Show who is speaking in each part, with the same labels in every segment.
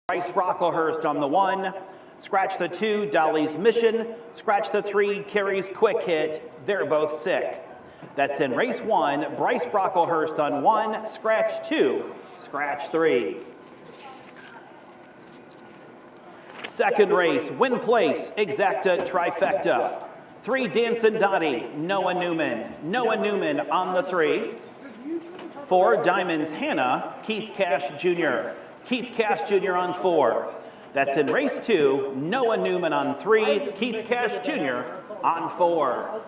Speaker 1: Bryce Brocklehurst on the 1. Scratch the 2, Dolly's Mission. Scratch the 3, Carrie's Quick Hit. They're both sick. That's in race 1, Bryce Brocklehurst on 1, scratch 2, scratch 3. Second race, win place, exacta trifecta. 3, Dancin' Dottie, Noah Newman. Noah Newman on the 3. 4, Diamonds Hannah, Keith Cash Jr. Keith Cash Jr. on 4. That's in race 2, Noah Newman on 3, Keith Cash Jr. on 4.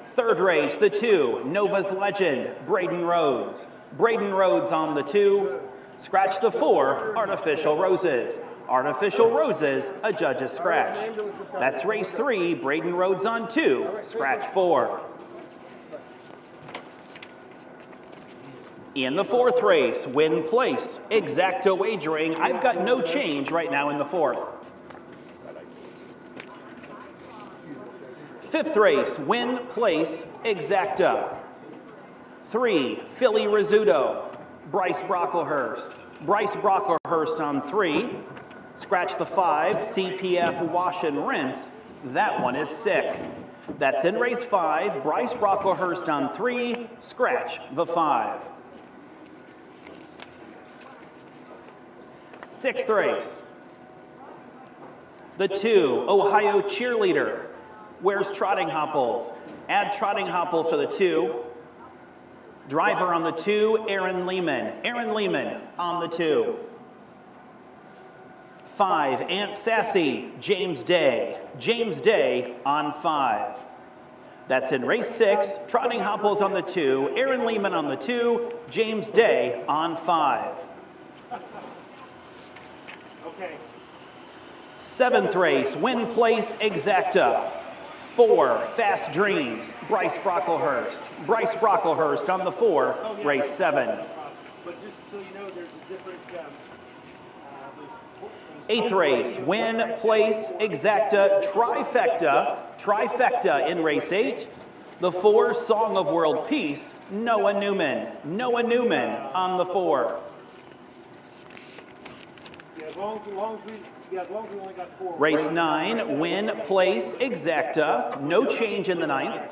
Speaker 1: Third race, the 2, Nova's Legend, Braden Rhodes. Braden Rhodes on the 2. Scratch the 4, Artificial Roses. Artificial Roses, a judge's scratch. That's race 3, Braden Rhodes on 2, scratch 4. In the 4th race, win place, exacta wagering. I've got no change right now in the 4th. 5th race, win place, exacta. 3, Philly Rizzuto, Bryce Brocklehurst. Bryce Brocklehurst on 3. Scratch the 5, CPF Wash and Rinse. That one is sick. That's in race 5, Bryce Brocklehurst on 3. Scratch the 5. 6th race, the 2, Ohio Cheerleader. Where's Trotting Hopples? Add Trotting Hopples to the 2. Driver on the 2, Aaron Lehman. Aaron Lehman on the 2. 5, Aunt Sassy, James Day. James Day on 5. That's in race 6, Trotting Hopples on the 2, Aaron Lehman on the 2, James Day on 5. 7th race, win place, exacta. 4, Fast Dreams, Bryce Brocklehurst. Bryce Brocklehurst on the 4, race 7.
Speaker 2: But just so you know, there's a different...
Speaker 1: 8th race, win place, exacta, trifecta. Trifecta in race 8. The 4, Song of World Peace, Noah Newman. Noah Newman on the 4.
Speaker 2: Yeah, as long as we only got 4.
Speaker 1: Race 9, win place, exacta. No change in the 9th.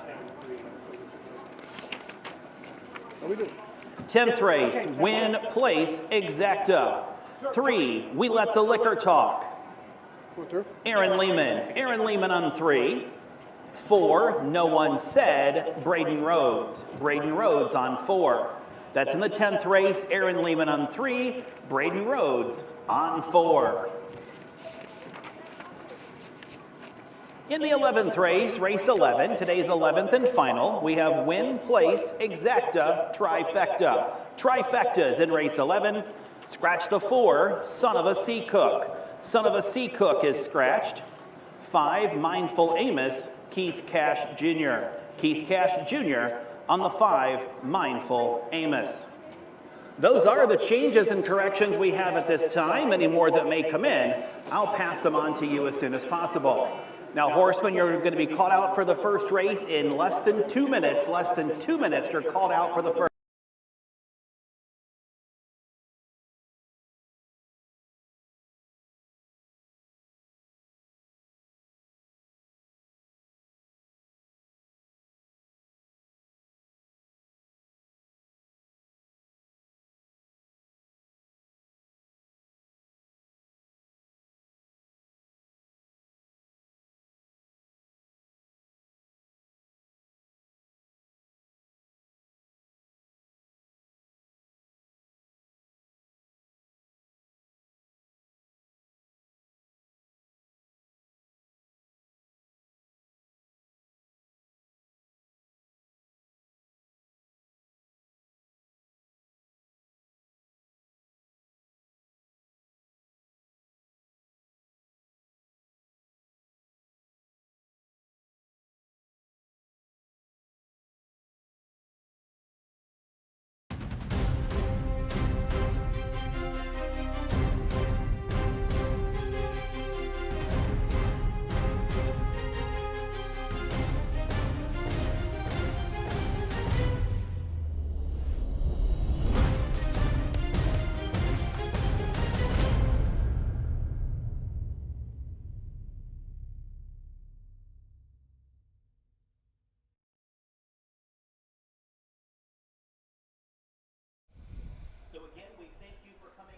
Speaker 1: 10th race, win place, exacta. 3, We Let the Liquor Talk. Aaron Lehman. Aaron Lehman on 3. 4, No One Said, Braden Rhodes. Braden Rhodes on 4. That's in the 10th race, Aaron Lehman on 3, Braden Rhodes on 4. In the 11th race, race 11, today's 11th and final, we have win place, exacta, trifecta. Trifectas in race 11. Scratch the 4, Son of a Sea Cook. Son of a Sea Cook is scratched. 5, Mindful Amos, Keith Cash Jr. Keith Cash Jr. on the 5, Mindful Amos. Those are the changes and corrections we have at this time. Any more that may come in, I'll pass them on to you as soon as possible. Now, Horsemen, you're going to be called out for the first race in less than 2 minutes. Less than 2 minutes, you're called out for the first.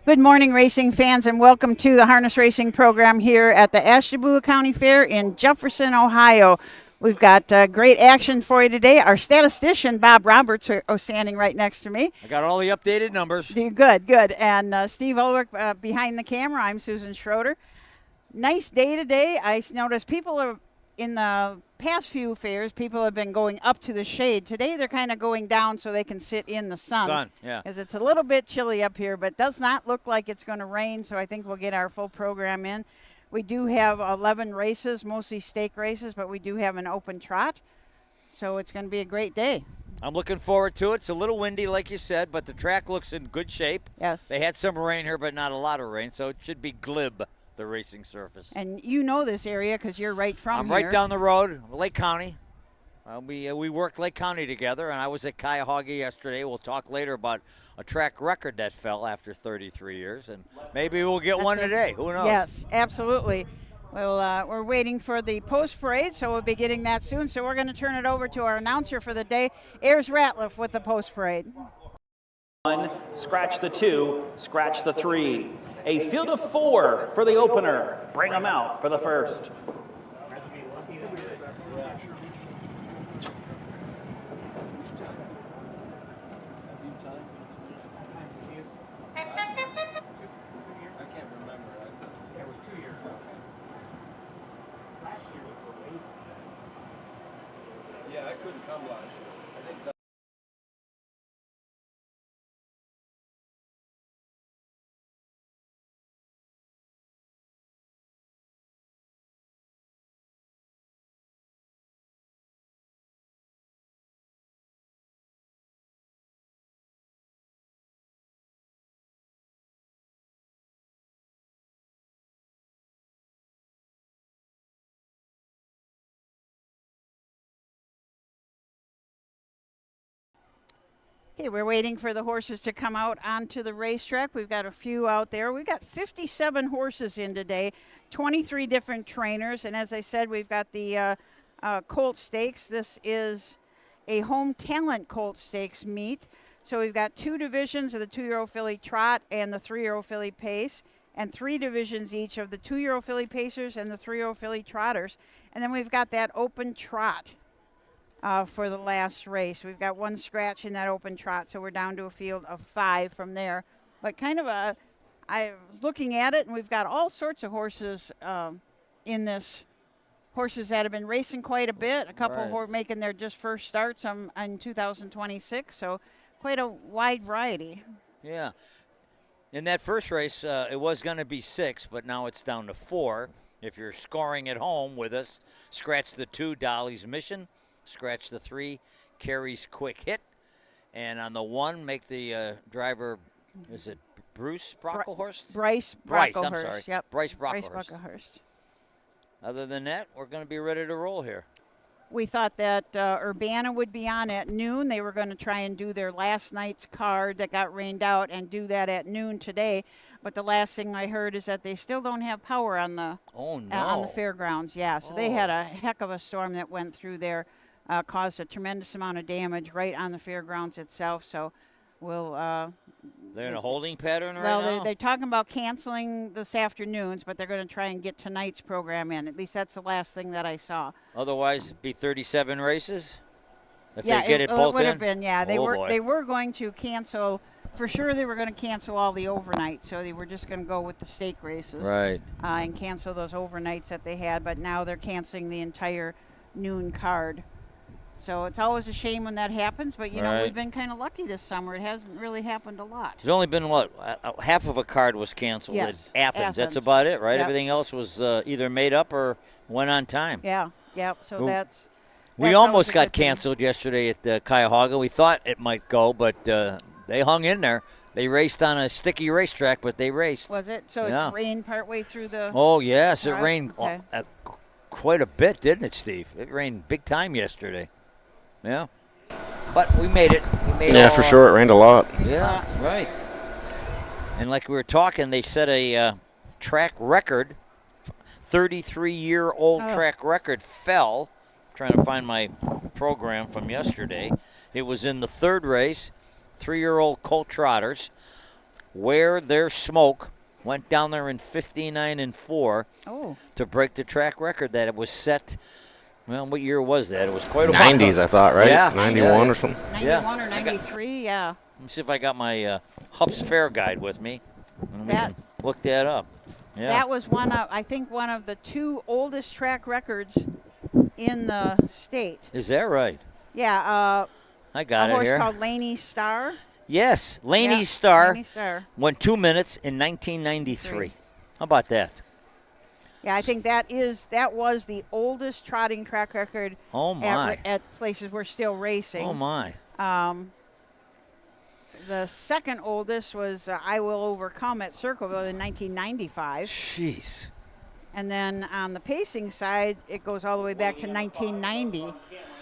Speaker 3: Good morning, racing fans, and welcome to the harness racing program here at the Ashtabula County Fair in Jefferson, Ohio. We've got great action for you today. Our statistician, Bob Roberts, are standing right next to me.
Speaker 4: I got all the updated numbers.
Speaker 3: Good. And Steve Ulrich behind the camera. I'm Susan Schroeder. Nice day today. I noticed people are, in the past few fairs, people have been going up to the shade. Today they're kind of going down so they can sit in the sun.
Speaker 4: Yeah.
Speaker 3: Because it's a little bit chilly up here, but does not look like it's going to rain, so I think we'll get our full program in. We do have 11 races, mostly stake races, but we do have an open trot, so it's going to be a great day.
Speaker 4: I'm looking forward to it. It's a little windy, like you said, but the track looks in good shape.
Speaker 3: Yes.
Speaker 4: They had some rain here, but not a lot of rain, so it should be glib, the racing surface.
Speaker 3: And you know this area because you're right from
Speaker 4: I'm
Speaker 3: here.
Speaker 4: right down the road, Lake County. We worked Lake County together, and I was at Cuyahoga yesterday. We'll talk later about a track record that fell after 33 years, and maybe we'll get one today. Who knows?
Speaker 3: Yes, absolutely. Well, we're waiting for the post parade, so we'll be getting that soon. So we're going to turn it over to our announcer for the day, Ayers Ratliff, with the post parade.
Speaker 1: 1, scratch the 2, scratch the 3. A field of 4 for the opener. Bring them out for the first.
Speaker 3: Okay, we're waiting for the horses to come out onto the racetrack. We've got a few out there. We've got 57 horses in today, 23 different trainers. And as I said, we've got the Colt Stakes. This is a home talent Colt Stakes meet. So we've got 2 divisions of the 2-year-old filly Trot and the 3-year-old filly Pace, and 3 divisions each of the 2-year-old filly Pacers and the 3-year-old filly Trotters. And then we've got that open trot for the last race. We've got 1 scratch in that open trot, so we're down to a field of 5 from there. But kind of I was looking at it, and we've got all sorts of horses in this. Horses that have been racing quite a bit. A couple who are making their just first starts in 2026, so quite a wide variety.
Speaker 4: Yeah. In that first race, it was going to be 6, but now it's down to 4. If you're scoring at home with us, scratch the 2, Dolly's Mission. Scratch the 3, Carrie's Quick Hit. And on the 1, make the driver, is it Bruce Brocklehurst?
Speaker 3: Bryce,
Speaker 4: I'm
Speaker 3: Brocklehurst,
Speaker 4: sorry.
Speaker 3: Yep.
Speaker 4: Bryce Brocklehurst.
Speaker 3: Bryce Brocklehurst.
Speaker 4: Other than that, we're going to be ready to roll here.
Speaker 3: We thought that Urbana would be on at noon. They were going to try and do their last night's card that got rained out and do that at noon today. But the last thing I heard is that they still don't have power on the on the fairgrounds. Yeah, so they had a heck of a storm that went through there. Caused a tremendous amount of damage right on the fairgrounds itself. So we'll.
Speaker 4: They're in a holding pattern right
Speaker 3: now?
Speaker 4: Well,
Speaker 3: they're talking about canceling this afternoon's, but they're going to try and get tonight's program in. At least that's the last thing that I saw.
Speaker 4: Otherwise, it'd be 37 races if
Speaker 3: they
Speaker 4: get it both in?
Speaker 3: It would have been, yeah. They
Speaker 4: boy.
Speaker 3: were going to cancel. For sure, they were going to cancel all the overnight, so they were just going to go with the stake races.
Speaker 4: Right.
Speaker 3: And cancel those overnights that they had, but now they're canceling the entire noon card. So it's always a shame when that happens, but, you know, we've been kind of lucky this summer. It hasn't really happened a lot.
Speaker 4: There's only been, half of a card was canceled at Athens. That's about it, right? Yep. Everything else was either made up or went on time.
Speaker 3: Yeah, so that's
Speaker 4: we almost got canceled yesterday at Cuyahoga. We thought it might go, but they hung in there. They raced on a sticky racetrack, but they raced.
Speaker 3: Was it? So it rained partway through the...
Speaker 4: Oh, yes, it rained quite a bit, didn't it, Steve? It rained big time yesterday. Yeah, but we made it.
Speaker 5: For sure. It rained a lot.
Speaker 4: Yeah, right. And like we were talking, they set a track record, 33-year-old track record fell. I'm trying to find my program from yesterday. It was in the 3rd race, 3-year-old Colt Trotters. where their smoke went down there in 59-4 to break the track record that it was set. Well, what year was that? It was quite a while.
Speaker 5: 90s, I thought, right?
Speaker 4: Yeah.
Speaker 5: 91 or something.
Speaker 3: 91 or 93, yeah.
Speaker 4: Let me see if I got my Huff's Fair guide with me. And we can look that up. Yeah.
Speaker 3: That was one of the 2 oldest track records in the state.
Speaker 4: Is that right?
Speaker 3: Yeah.
Speaker 4: I got
Speaker 3: a
Speaker 4: it
Speaker 3: horse
Speaker 4: here.
Speaker 3: called Laney Star.
Speaker 4: Yes, Laney's Star
Speaker 3: Laney Star.
Speaker 4: went 2 minutes in 1993. How about that?
Speaker 3: Yeah, I think that was the oldest trotting track record.
Speaker 4: Oh my!
Speaker 3: At places we're still racing.
Speaker 4: Oh my!
Speaker 3: The second oldest was I Will Overcome at Circleville in 1995.
Speaker 4: Jeez.
Speaker 3: And then on the pacing side, it goes all the way back to 1990,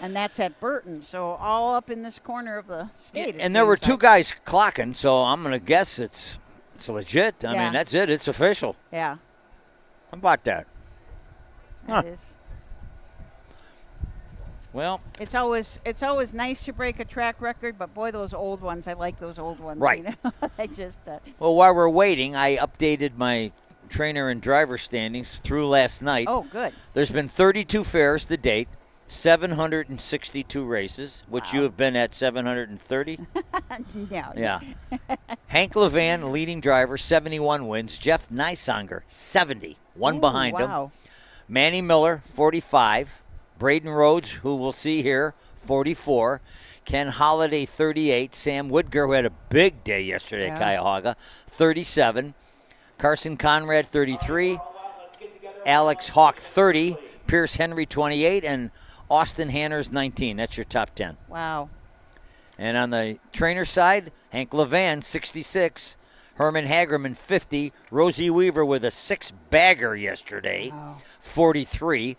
Speaker 3: and that's at Burton. So all up in this corner of the state.
Speaker 4: And there were 2 guys clocking, so I'm going to guess it's legit. I mean, that's it. It's official.
Speaker 3: Yeah.
Speaker 4: How about that?
Speaker 3: It is.
Speaker 4: Well,
Speaker 3: it's always nice to break a track record, but boy, those old ones, I like those old ones.
Speaker 4: Right.
Speaker 3: You know? I just.
Speaker 4: Well, while we're waiting, I updated my trainer and driver standings through last night.
Speaker 3: Oh, good.
Speaker 4: There's been 32 fairs to date, 762 races, which you have been at 730. Yeah. Hank Levan, leading driver, 71 wins. Jeff Nysanger, 70, one behind him. Manny Miller, 45. Braden Rhodes, who we'll see here, 44. Ken Holliday, 38. Sam Woodger, who had a big day yesterday at Cuyahoga, 37. Carson Conrad, 33. Alex Hawk, 30. Pierce Henry, 28. And Austin Hanners, 19. That's your top 10.
Speaker 3: Wow.
Speaker 4: And on the trainer side, Hank Levan, 66. Herman Hagerman, 50. Rosie Weaver with a 6-bagger yesterday, 43.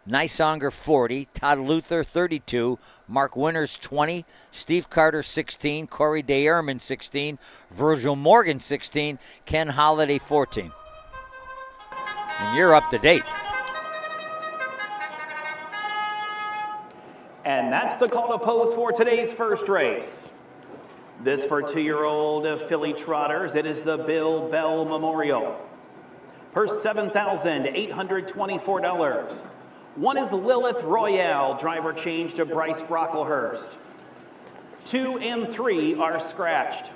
Speaker 4: Nysanger, 40. Todd Luther, 32. Mark Winters, 20. Steve Carter, 16. Corey DeEhrman, 16. Virgil Morgan, 16. Ken Holliday, 14. And you're up to date.
Speaker 1: And that's the call to pose for today's first race. This for 2-year-old filly trotters, it is the Bill Bell Memorial. Purse $7,824. One is Lilith Royale, driver change to Bryce Brocklehurst. 2 and 3 are scratched.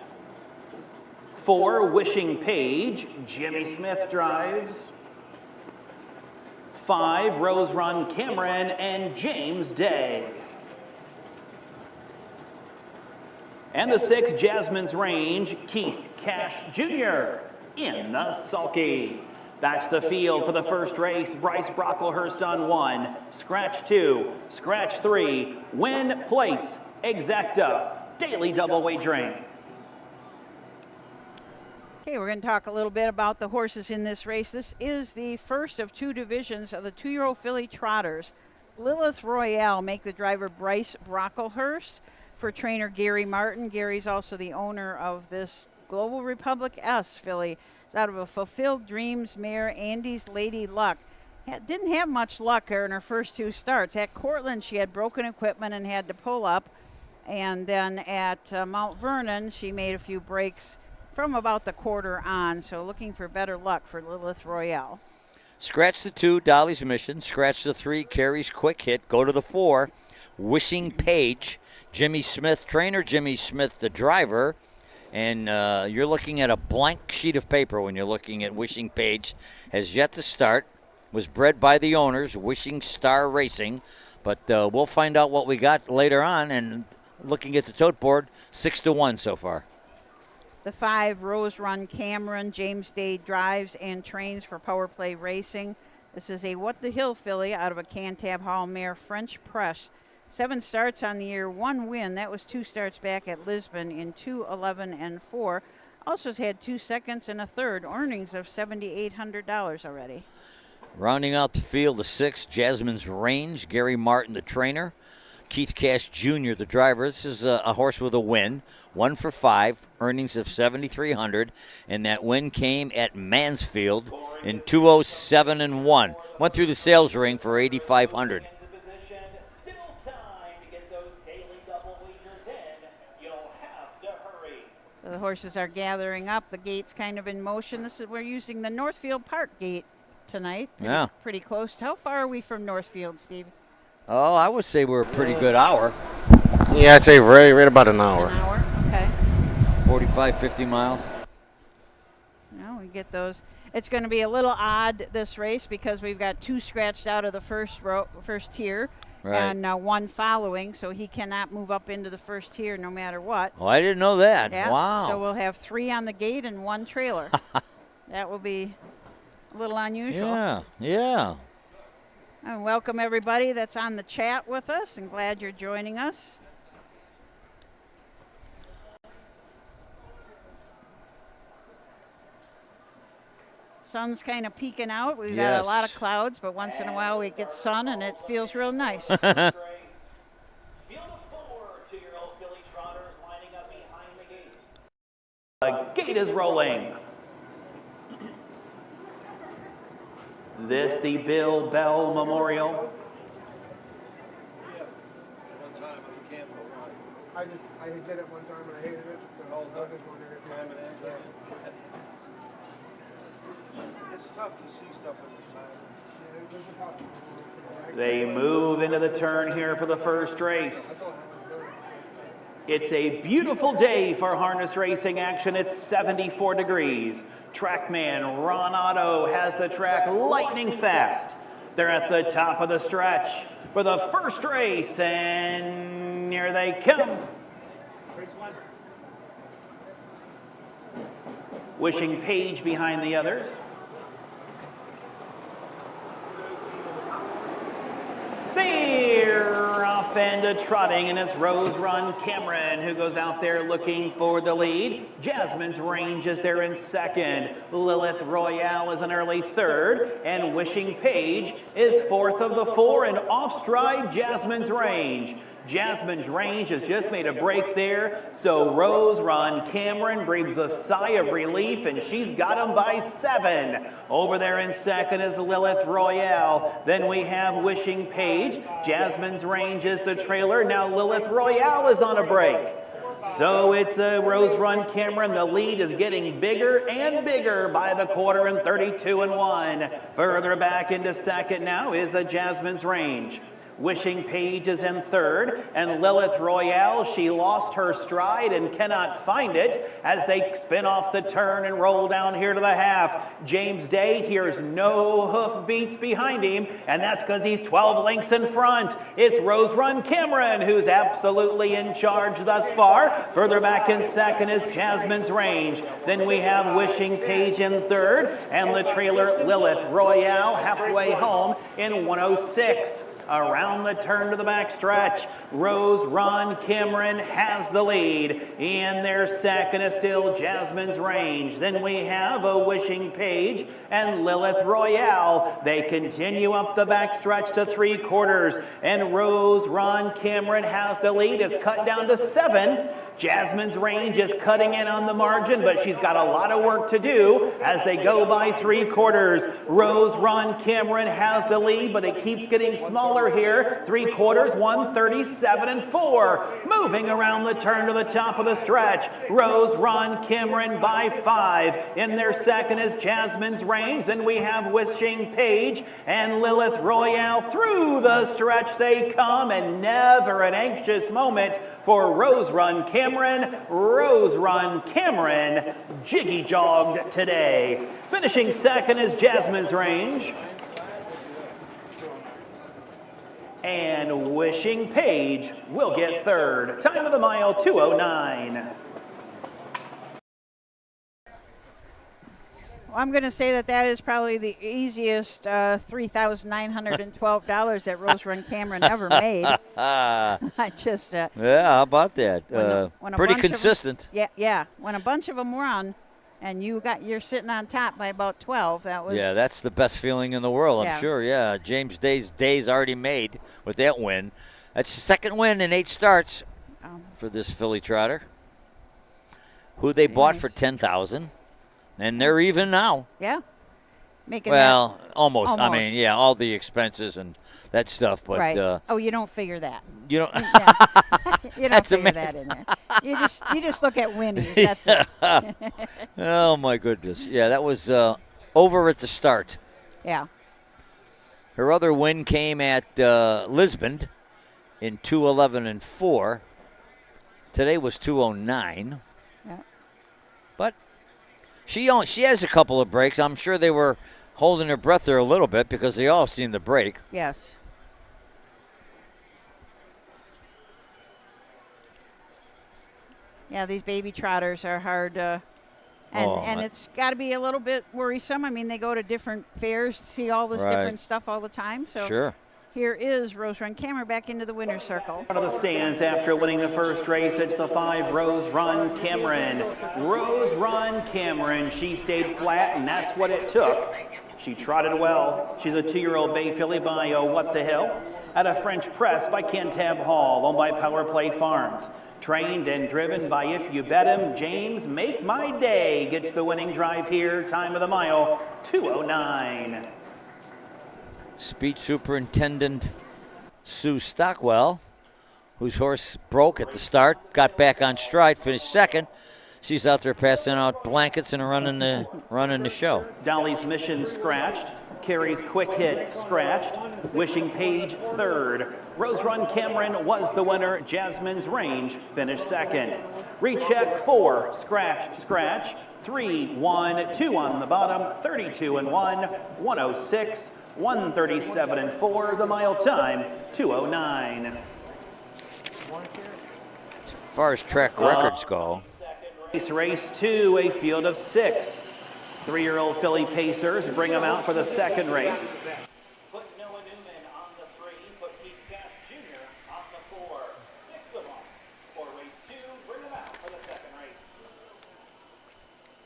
Speaker 1: 4, Wishing Page, Jimmy Smith drives. 5, Rose Run Cameron and James Day. And the 6, Jasmine's Range, Keith Cash Jr. in the sulky. That's the field for the first race. Bryce Brocklehurst on 1, scratch 2, scratch 3, win, place, exacta, daily double wagering.
Speaker 3: Okay, we're going to talk a little bit about the horses in this race. This is the first of 2 divisions of the 2-year-old filly trotters. Lilith Royale make the driver Bryce Brocklehurst for trainer Gary Martin. Gary's also the owner of this Global Republic S filly. It's out of a Fulfilled Dreams mare, Andy's Lady Luck. Didn't have much luck in her first 2 starts. At Cortland, she had broken equipment and had to pull up. And then at Mount Vernon, she made a few breaks from about the quarter on. So looking for better luck for Lilith Royale.
Speaker 4: Scratch the 2, Dolly's Mission. Scratch the 3, Carrie's Quick Hit. Go to the 4, Wishing Page. Jimmy Smith, trainer. Jimmy Smith, the driver. And you're looking at a blank sheet of paper when you're looking at Wishing Page. Has yet to start. Was bred by the owners, Wishing Star Racing. But we'll find out what we got later on. And looking at the tote board, 6-1 so far.
Speaker 3: The 5, Rose Run Cameron. James Day drives and trains for Power Play Racing. This is a What the Hill filly out of a Cantab Hall mare, French Press. 7 starts on the year, 1 win. That was 2 starts back at Lisbon in 2, 11, and 4. Also has had 2 seconds and a third. Earnings of $7,800 already.
Speaker 4: Rounding out the field, the 6, Jasmine's Range. Gary Martin, the trainer. Keith Cash Jr., the driver. This is a horse with a win. 1 for 5. Earnings of $7,300. And that win came at Mansfield in 2:07-1. Went through the sales ring for $8,500.
Speaker 3: The the horses are gathering up. The gate's kind of in motion. We're using the Northfield Park gate tonight.
Speaker 4: Yeah.
Speaker 3: Pretty close. How far are we from Northfield, Steve?
Speaker 4: Oh, I would say we're a pretty good hour.
Speaker 5: Yeah, I'd say right about an hour.
Speaker 3: An hour, okay.
Speaker 4: 45, 50 miles.
Speaker 3: Well, we get those. It's going to be a little odd this race because we've got 2 scratched out of the first tier.
Speaker 4: Right.
Speaker 3: And 1 following, so he cannot move up into the first tier no matter what.
Speaker 4: Oh, I didn't know that.
Speaker 3: Yeah.
Speaker 4: Wow.
Speaker 3: So we'll have 3 on the gate and 1 trailer. That will be a little unusual.
Speaker 4: Yeah, yeah.
Speaker 3: And welcome everybody that's on the chat with us, and glad you're joining us. Sun's kind of peeking out. We've got a lot of clouds, but once in a while we get sun, and it feels real nice.
Speaker 1: The gate is rolling. This the Bill Bell Memorial.
Speaker 2: One time at the camp, I did it one time and I hated it. So Doug is wondering if time it ends. It's tough to see stuff at the time.
Speaker 1: They move into the turn here for the first race. It's a beautiful day for harness racing action. It's 74 degrees. Trackman Ron Otto has the track lightning fast. They're at the top of the stretch for the first race, and here they come. Wishing Page behind the others. They're off and trotting, and it's Rose Run Cameron who goes out there looking for the lead. Jasmine's Range is there in second. Lilith Royale is an early third, and Wishing Page is fourth of the 4, and off stride Jasmine's Range. Jasmine's Range has just made a break there, so Rose Run Cameron breathes a sigh of relief, and she's got him by 7. Over there in second is Lilith Royale. Then we have Wishing Page. Jasmine's Range is the trailer. Now Lilith Royale is on a break. So it's a Rose Run Cameron. The lead is getting bigger and bigger by the quarter, and 32-1. Further back into second now is a Jasmine's Range. Wishing Page is in third, and Lilith Royale, she lost her stride and cannot find it as they spin off the turn and roll down here to the half. James Day hears no hoof beats behind him, and that's because he's 12 lengths in front. It's Rose Run Cameron who's absolutely in charge thus far. Further back in second is Jasmine's Range. Then we have Wishing Page in third, and the trailer Lilith Royale halfway home in 106. Around the turn to the backstretch, Rose Run Cameron has the lead. In their second is still Jasmine's Range. Then we have a Wishing Page and Lilith Royale. They continue up the backstretch to 3/4, and Rose Run Cameron has the lead. It's cut down to 7. Jasmine's Range is cutting in on the margin, but she's got a lot of work to do as they go by 3/4. Rose Run Cameron has the lead, but it keeps getting smaller here. 3/4, 137-4. Moving around the turn to the top of the stretch, Rose Run Cameron by 5. In their second is Jasmine's Range, and we have Wishing Page and Lilith Royale. Through the stretch they come, and never an anxious moment for Rose Run Cameron. Rose Run Cameron jiggy jogged today. Finishing second is Jasmine's Range. And Wishing Page will get third. Time of the mile, 2:09.
Speaker 3: Well, I'm going to say that is probably the easiest $3,912 that Rose Run Cameron ever made. I just
Speaker 4: yeah, how about that?
Speaker 3: when a
Speaker 4: Pretty
Speaker 3: bunch of 'em-
Speaker 4: consistent.
Speaker 3: yeah. When a bunch of them were on, and you're sitting on top by about 12. That was
Speaker 4: Yeah, that's the best feeling in the world,
Speaker 3: Yeah.
Speaker 4: I'm sure. Yeah, James Day's already made with that win. That's the second win in 8 starts for this filly trotter, who they bought
Speaker 3: nice.
Speaker 4: for $10,000, and they're even now.
Speaker 3: Yeah. Making
Speaker 4: Well, almost. I
Speaker 3: almost.
Speaker 4: mean, yeah, all the expenses and that stuff, but
Speaker 3: right. You don't figure that.
Speaker 4: you know,
Speaker 3: Yeah. You don't
Speaker 4: That's
Speaker 3: figure
Speaker 4: amazing.
Speaker 3: that in there. You just look at Winnie's. That's it.
Speaker 4: Oh, my goodness. Yeah, that was over at the start.
Speaker 3: Yeah.
Speaker 4: Her other win came at Lisbon in 2:11.4. Today was 2:09.
Speaker 3: Yeah.
Speaker 4: But she has a couple of breaks. I'm sure they were holding their breath there a little bit because they all seem to break.
Speaker 3: Yes. Yeah, these baby trotters are hard, and it's got to be a little bit worrisome. I mean, they go to different fairs to see all this different stuff all the time. So
Speaker 4: sure.
Speaker 3: Here is Rose Run Camera back into the winner's circle.
Speaker 1: Out of the stands after winning the first race, it's the 5 Rose Run Cameron. Rose Run Cameron, she stayed flat, and that's what it took. She trotted well. She's a 2-year-old bay filly by What the Hill, at a French press by Cantab Hall, owned by Power Play Farms. Trained and driven by If You Bet Him, James Make My Day gets the winning drive here. Time of the mile, 2:09.
Speaker 4: Speed Superintendent Sue Stockwell, whose horse broke at the start, got back on stride, finished second. She's out there passing out blankets and running the show.
Speaker 1: Dolly's Mission scratched. Carrie's Quick Hit scratched. Wishing Page third. Rose Run Cameron was the winner. Jasmine's Range finished second. Recheck 4, scratch. 3, 1, 2 on the bottom. 32 and 1, 106, 137 and 4. The mile time 2:09.
Speaker 4: As far as track records go.
Speaker 1: Race 2, a field of 6. 3-year-old filly pacers bring them out for the second race. Put Noah Newman on the 3, put Keith Cash Jr. on the 4. 6 of them for race 2, bring them out for the second race.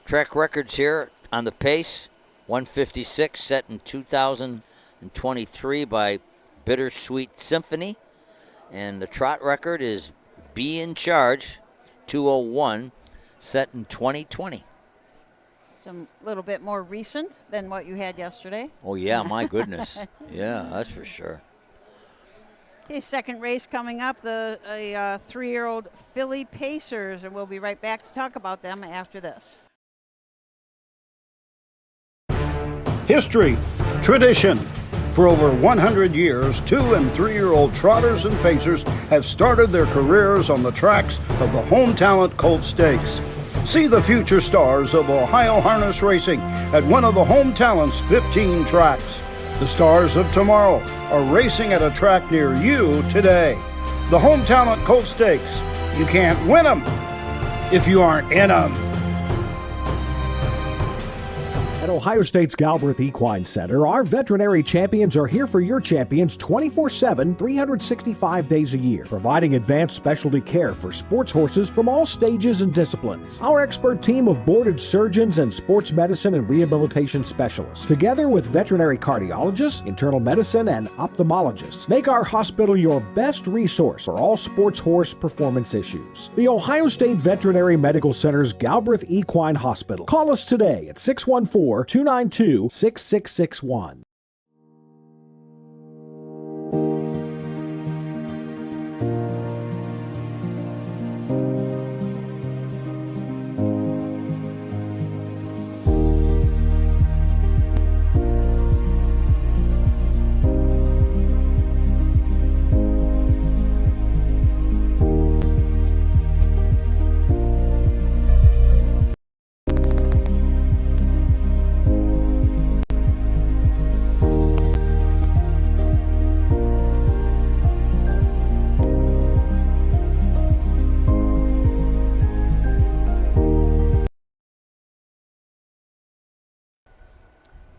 Speaker 4: Track records here on the pace. 156 set in 2023 by Bittersweet Symphony. And the trot record is Be in Charge, 2:01, set in 2020.
Speaker 3: Some little bit more recent than what you had yesterday.
Speaker 4: Oh, yeah, my goodness. Yeah, that's for sure.
Speaker 3: Okay, second race coming up, a 3-year-old filly pacers, and we'll be right back to talk about them after this.
Speaker 6: History, tradition. For over 100 years, 2- and 3-year-old trotters and pacers have started their careers on the tracks of the Home Talent Colt Stakes. See the future stars of Ohio harness racing at one of the Home Talent's 15 tracks. The stars of tomorrow are racing at a track near you today. The Home Talent Colt Stakes. You can't win them if you aren't in them.
Speaker 7: At Ohio State's Galbraith Equine Center, our veterinary champions are here for your champions 24/7, 365 days a year, providing advanced specialty care for sports horses from all stages and disciplines. Our expert team of boarded surgeons and sports medicine and rehabilitation specialists, together with veterinary cardiologists, internal medicine, and ophthalmologists, make our hospital your best resource for all sports horse performance issues. The Ohio State Veterinary Medical Center's Galbraith Equine Hospital. Call us today at 614-292-6661.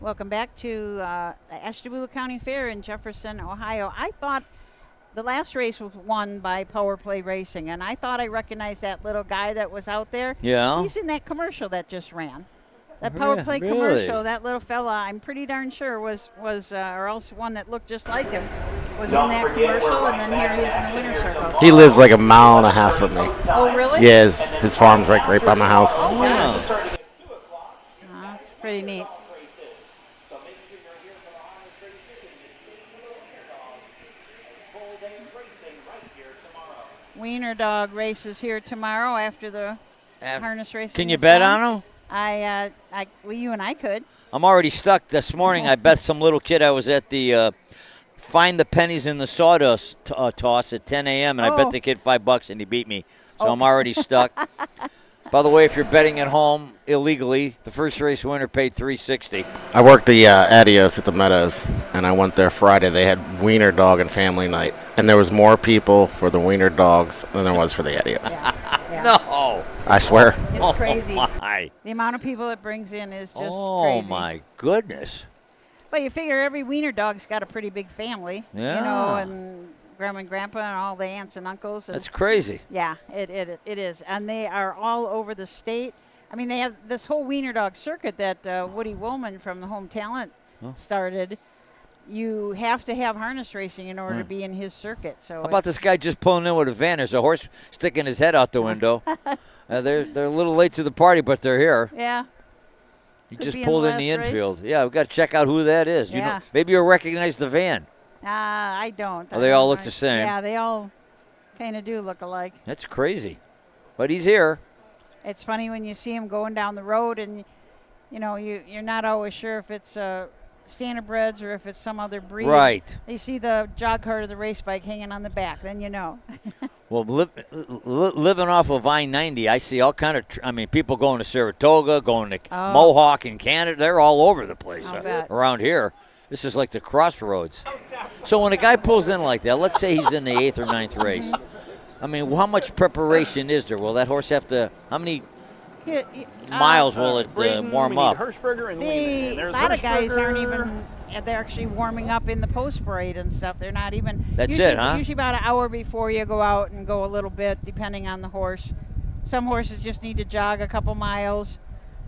Speaker 3: Welcome back to the Ashtabula County Fair in Jefferson, Ohio. I thought the last race was won by Power Play Racing, and I thought I recognized that little guy that was out there.
Speaker 4: Yeah.
Speaker 3: He's in that commercial that just ran. That Power Play commercial, that little fella, I'm pretty darn sure was or else one that looked just like him, was in that commercial, and then here he is in the winner's circle.
Speaker 5: He lives like a mile and a half from me.
Speaker 3: Oh, really?
Speaker 5: Yeah, his farm's right by my house.
Speaker 3: Oh, wow. That's pretty neat. Wiener dog races here tomorrow after the harness racing.
Speaker 4: Can you
Speaker 3: is
Speaker 4: bet
Speaker 3: done.
Speaker 4: on them?
Speaker 3: Well, you and I could.
Speaker 4: I'm already stuck. This morning I bet some little kid I was at the Find the Pennies in the Sawdust toss at 10 a.m. and I bet the kid $5 and he beat me. So I'm already stuck. By the way, if you're betting at home illegally, the first race winner paid $360.
Speaker 5: I worked the Adios at the Meadows, and I went there Friday. They had Wiener Dog and Family Night, and there was more people for the Wiener Dogs than there was for the Adios.
Speaker 3: Yeah.
Speaker 4: No.
Speaker 5: I swear.
Speaker 3: It's crazy.
Speaker 4: My.
Speaker 3: The amount of people it brings in is just crazy.
Speaker 4: Oh, my goodness.
Speaker 3: But you figure every Wiener dog's got a pretty big family.
Speaker 4: Yeah.
Speaker 3: You know, and grandma and grandpa and all the aunts and uncles. And
Speaker 4: That's crazy.
Speaker 3: Yeah, it is. And they are all over the state. I mean, they have this whole Wiener dog circuit that Woody Woolman from the Home Talent started. You have to have harness racing in order to be in his circuit. So
Speaker 4: How about this guy just pulling in with a van? There's a horse sticking his head out the window. They're a little late to the party, but they're here.
Speaker 3: Yeah.
Speaker 4: He
Speaker 3: Could
Speaker 4: just
Speaker 3: be in
Speaker 4: pulled
Speaker 3: the
Speaker 4: in the
Speaker 3: last
Speaker 4: infield.
Speaker 3: race.
Speaker 4: Yeah, we've got to check out who that is. You
Speaker 3: Yeah.
Speaker 4: know, maybe you'll recognize the van.
Speaker 3: I don't.
Speaker 4: Oh, they all look the same.
Speaker 3: Yeah, they all kind of do look alike.
Speaker 4: That's crazy. But he's here.
Speaker 3: It's funny when you see him going down the road and, you know, you're not always sure if it's Standardbreds or if it's some other breed.
Speaker 4: Right.
Speaker 3: You see the jog cart of the race bike hanging on the back, then you know.
Speaker 4: Well, living off of I-90, I see all kind of, people going to Saratoga, going to Mohawk in Canada. They're all over the place around here. This is like the crossroads. So when a guy pulls in like that, let's say he's in the 8th or 9th race. I mean, how much preparation is there? Will that horse have to, how many miles will it warm up?
Speaker 3: A lot of guys aren't even, they're actually warming up in the post parade and stuff. They're not even.
Speaker 4: That's
Speaker 3: usually,
Speaker 4: it, huh?
Speaker 3: Usually about an hour before you go out and go a little bit, depending on the horse. Some horses just need to jog a couple miles.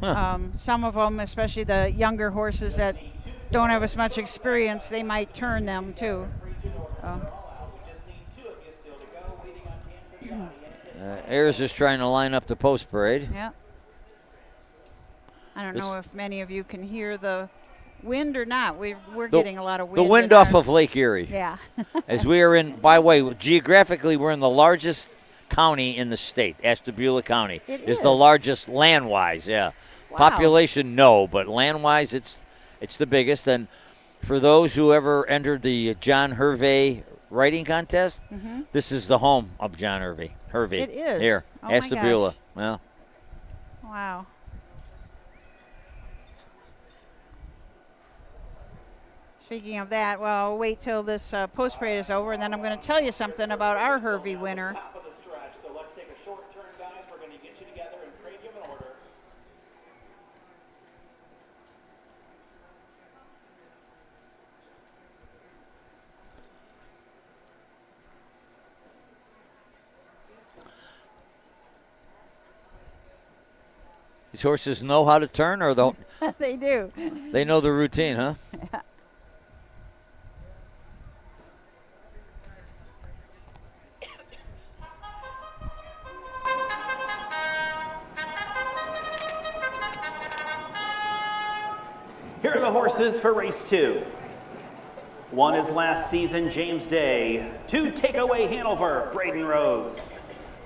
Speaker 3: Some of them, especially the younger horses that don't have as much experience, they might turn them too.
Speaker 4: Ayers is trying to line up the post parade.
Speaker 3: Yeah. I don't know if many of you can hear the wind or not. We're getting a lot of wind.
Speaker 4: The wind off of Lake Erie.
Speaker 3: Yeah.
Speaker 4: As we are in, by the way, geographically, we're in the largest county in the state. Ashtabula County is the largest land-wise, yeah.
Speaker 3: Wow.
Speaker 4: Population, no, but land-wise, it's the biggest. And for those who ever entered the John Hervey writing contest, this is the home of John Hervey.
Speaker 3: It is.
Speaker 4: Here,
Speaker 3: Oh
Speaker 4: Ashtabula.
Speaker 3: my
Speaker 4: Well.
Speaker 3: Wow. Speaking of that, well, I'll wait till this post parade is over, and then I'm going to tell you something about our Hervey winner.
Speaker 1: So let's take a short turn, guys. We're going to get you together and trade you in order.
Speaker 4: These horses know how to turn, or don't?
Speaker 3: They do.
Speaker 4: They know the routine, huh?
Speaker 3: Yeah.
Speaker 1: Here are the horses for race 2. 1 is last season, James Day. 2, Takeaway Hanover, Braden Rhodes.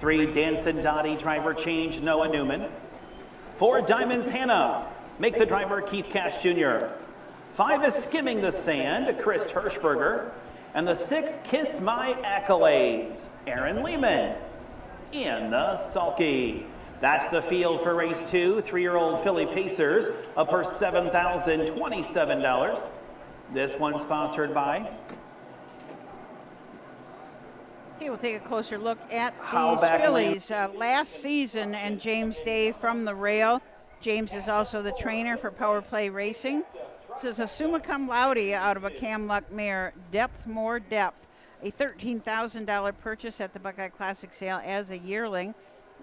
Speaker 1: 3, Danson Dottie, driver change, Noah Newman. 4, Diamonds Hannah, make the driver Keith Cash Jr. 5 is Skimming the Sand, Chris Hirschberger. And the 6, Kiss My Accolades, Aaron Lehman. In the sulky. That's the field for race 2. 3-year-old Philly Pacers, up for $7,027. This one sponsored by.
Speaker 3: Okay, we'll take a closer look at
Speaker 1: How
Speaker 3: these
Speaker 1: back
Speaker 3: fillies. Last season, and James Day from the rail. James is also the trainer for Power Play Racing. This is a summa cum laude out of a Cam Luck mare, Depth More Depth. A $13,000 purchase at the Buckeye Classic sale as a yearling.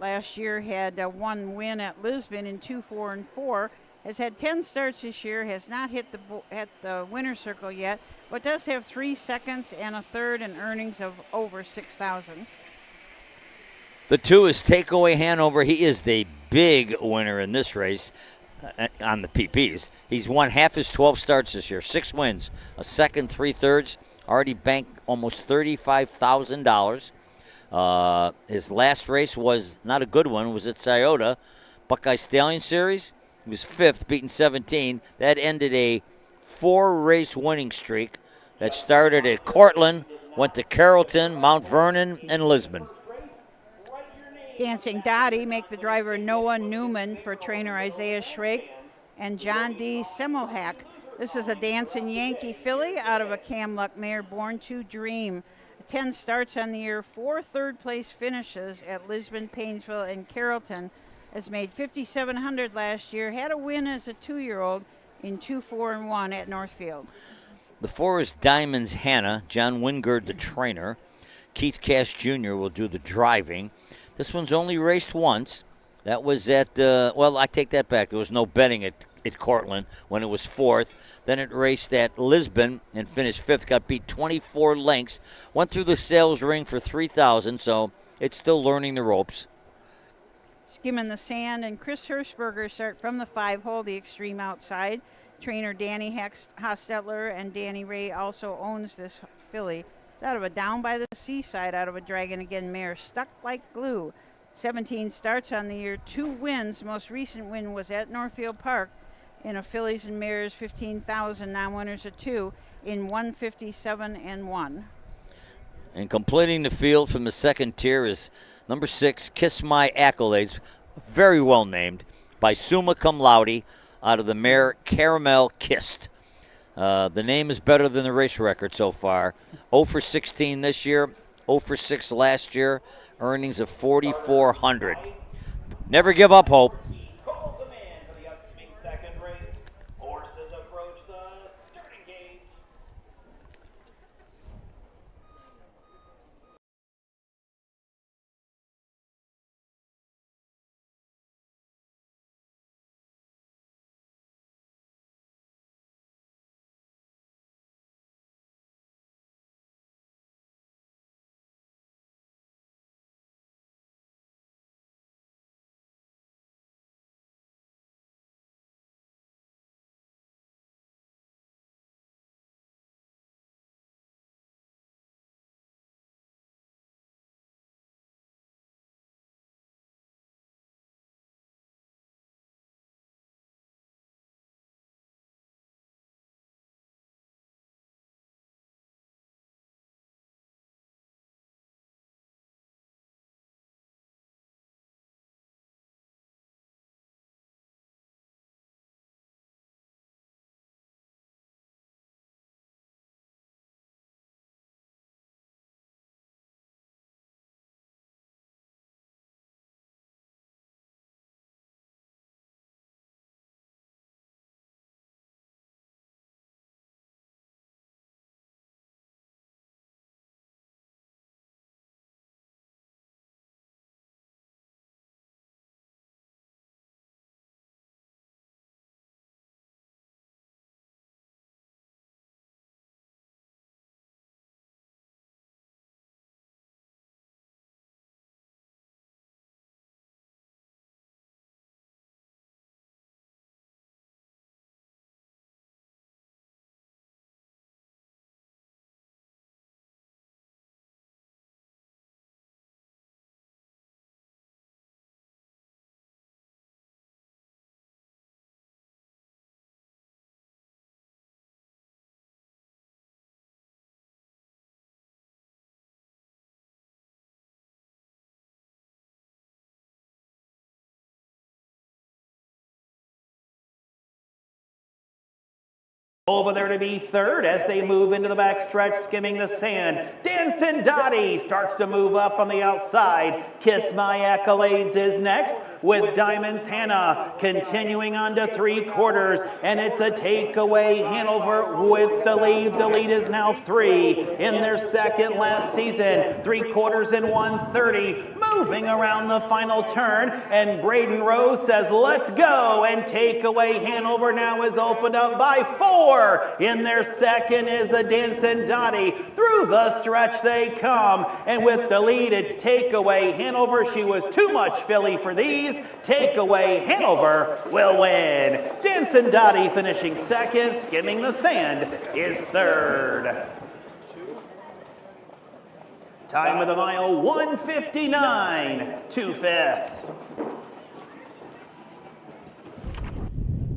Speaker 3: Last year had 1 win at Lisbon in 2, 4, and 4. Has had 10 starts this year. Has not hit the winner's circle yet, but does have 3 seconds and a third and earnings of over $6,000.
Speaker 4: The 2 is Takeaway Hanover. He is the big winner in this race on the PPs. He's won half his 12 starts this year. 6 wins, a second, 3 thirds. Already banked almost $35,000. His last race was not a good one. It was at Scioto, Buckeye Stallion Series. He was 5th, beating 17. That ended a 4-race winning streak that started at Cortland, went to Carrollton, Mount Vernon, and Lisbon.
Speaker 3: Dancing Dottie make the driver Noah Newman for trainer Isaiah Schrake and John D. Semmelhack. This is a Dancing Yankee filly out of a Camluck mare born to dream. 10 starts on the year, 4 third-place finishes at Lisbon, Painesville, and Carrollton. Has made 5,700 last year. Had a win as a 2-year-old in 2-4-1 at Northfield.
Speaker 4: The 4 is Diamonds Hannah. John Wingard, the trainer. Keith Cash Jr. will do the driving. This one's only raced once. That was at, well, I take that back. There was no betting at Cortland when it was 4th. Then it raced at Lisbon and finished 5th. Got beat 24 lengths. Went through the sales ring for $3,000, so it's still learning the ropes.
Speaker 3: Skimming the Sand and Chris Hirschberger start from the 5-hole, the extreme outside. Trainer Danny Hostetler and Danny Ray also owns this filly. It's out of a Down by the Seaside, out of a Dragon Again mare, stuck like glue. 17 starts on the year, 2 wins. Most recent win was at Northfield Park in a fillies and mares 15,000, non-winners of 2 in 157-1.
Speaker 4: And completing the field from the second tier is number 6, Kiss My Accolades, very well named, by Summa Cum Laude, out of the mare Caramel Kissed. The name is better than the race record so far. 0 for 16 this year, 0 for 6 last year, earnings of $4,400. Never give up hope.
Speaker 1: Over there to be 3rd as they move into the backstretch, skimming the sand. Dancing Dottie starts to move up on the outside. Kiss My Accolades is next with Diamonds Hannah continuing on to 3/4, and it's a takeaway Hanover with the lead. The lead is now 3 in their second last season. 3/4 in 130, moving around the final turn, and Braden Rose says, let's go, and takeaway Hanover now is opened up by 4. In their second is a Dancing Dottie. Through the stretch they come, and with the lead it's takeaway Hanover. She was too much filly for these. Takeaway Hanover will win. Dancing Dottie finishing 2nd. Skimming the Sand is 3rd. Time of the mile, 1:59, 2/5.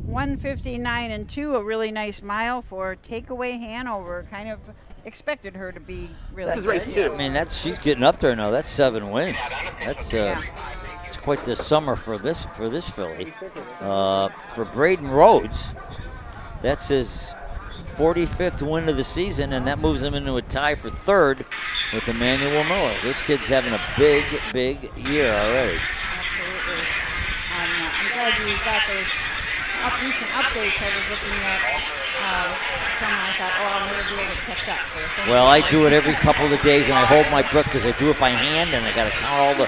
Speaker 3: 1:59 and 2, a really nice mile for Takeaway Hanover. Kind of expected her to be really
Speaker 1: This is race
Speaker 3: good.
Speaker 1: 2.
Speaker 4: I mean, she's getting up there now. That's 7 wins. That's it's quite the summer for this filly. For Braden Rhodes, that's his 45th win of the season, and that moves him into a tie for 3rd with Emmanuel Miller. This kid's having a big year already.
Speaker 3: Absolutely. I'm glad you got those recent updates. I was looking at some, and I thought, I'll never be able to catch up. So thank
Speaker 4: Well,
Speaker 3: you
Speaker 4: I
Speaker 3: for
Speaker 4: do it every couple of days, and I hold my breath because I do it by hand, and I got to count all the.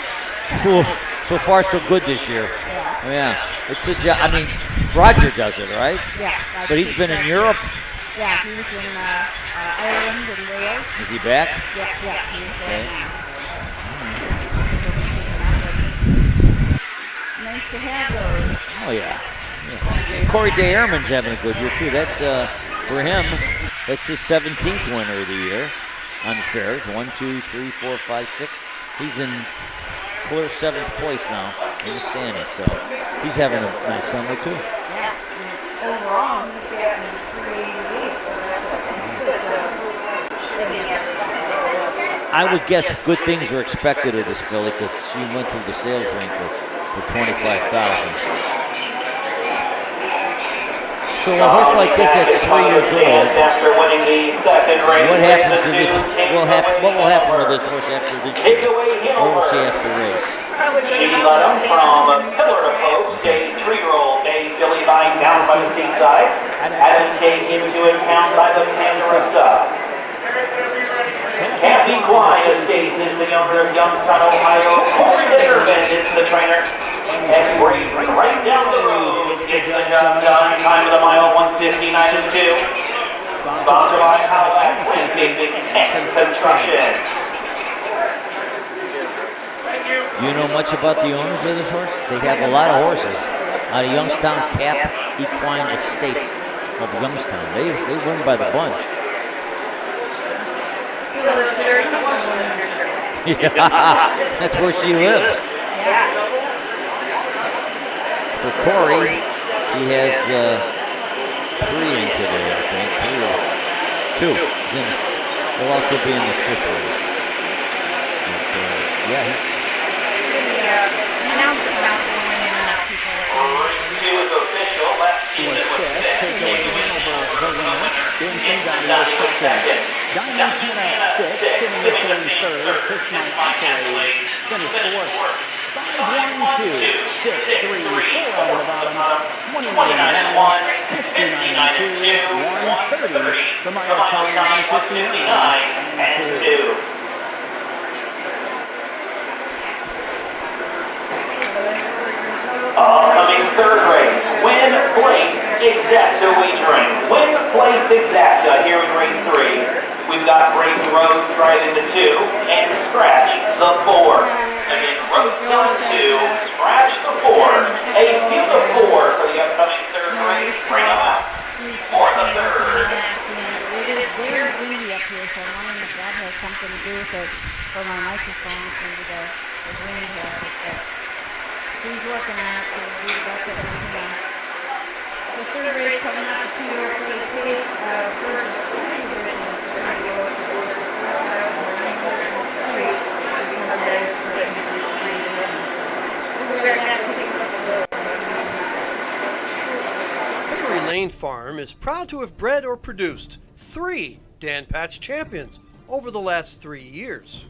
Speaker 4: So far, so good this year. Yeah, it's a job. I mean, Roger does it, right?
Speaker 3: Yeah.
Speaker 4: But he's been in Europe.
Speaker 3: Yeah, he was in Ireland and Wales.
Speaker 4: Is he back?
Speaker 3: Yeah, he was there now. Nice to have those.
Speaker 4: Oh yeah. Corey Day Ehrman's having a good year too. That's for him. That's his 17th winner of the year on the fair. 1, 2, 3, 4, 5, 6. He's in clear 7th place now in the standing. So he's having a nice summer too.
Speaker 3: Yeah. And overall, he's getting 388. So that's good.
Speaker 4: I would guess good things are expected of this filly because she went through the sales ring for $25,000. So a horse like this that's 3 years old, what happens to this? What will happen with this horse after this year? Where will she have to race?
Speaker 8: She led him from pillar to post, a 3-year-old named Billy Vine down by the seaside, had him taken into account by the Pandarissa. Can't Be Quiet Estates is the owner of Youngstown, Ohio. Corey Dickerman is the trainer. And Brady right down the road gets the job done. Time of the mile, 1:59 and 2. Sponsored by Hal Landscaping and Construction.
Speaker 4: You know much about the owners of this horse? They have a lot of horses out of Youngstown Cap Equine Estates of Youngstown. They win by the bunch. Yeah, that's where she lives. For Corey, he has 3 in today, I think. 2. He'll also be in the 5th race. But, yeah, he's.
Speaker 3: Announce this out there when people.
Speaker 8: Race 2 is official. Last season was 5th.
Speaker 1: Diamonds Hannah 6, Skinny Michelin 3rd, Kiss My Accolades, finished 4th. 5, 1, 2, 6, 3, 4 out of the bottom, 29 and 1, 59 and 2, 130, the mile time 159 and 2.
Speaker 8: Upcoming 3rd race, Win Place Exacta wagering. Win Place Exacta here in race 3. We've got Braden Rhodes right into 2 and Scratch the 4. Again, Rhodes in 2, Scratch the 4. A field of 4 for the upcoming 3rd race. Bring them out for the 3rd.
Speaker 3: It is very windy up here, so I'm wondering if that has something to do with it for my microphone. Maybe the wind has it. But he's working on it, so we'll do the best that we can. The 3rd race coming up here for the pace. First,
Speaker 9: Hickory Lane Farm is proud to have bred or produced 3 Dan Patch champions over the last 3 years.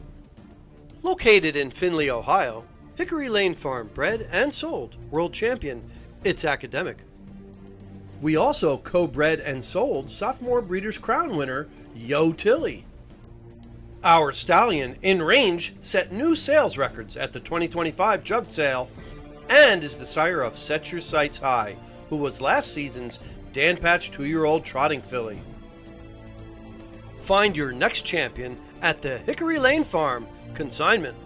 Speaker 9: Located in Findlay, Ohio, Hickory Lane Farm bred and sold world champion It's Academic. We also co-bred and sold sophomore Breeders' Crown winner Yo Tilly. Our stallion, In Range, set new sales records at the 2025 Jug Sale and is the sire of Set Your Sights High, who was last season's Dan Patch 2-year-old trotting filly. Find your next champion at the Hickory Lane Farm consignment.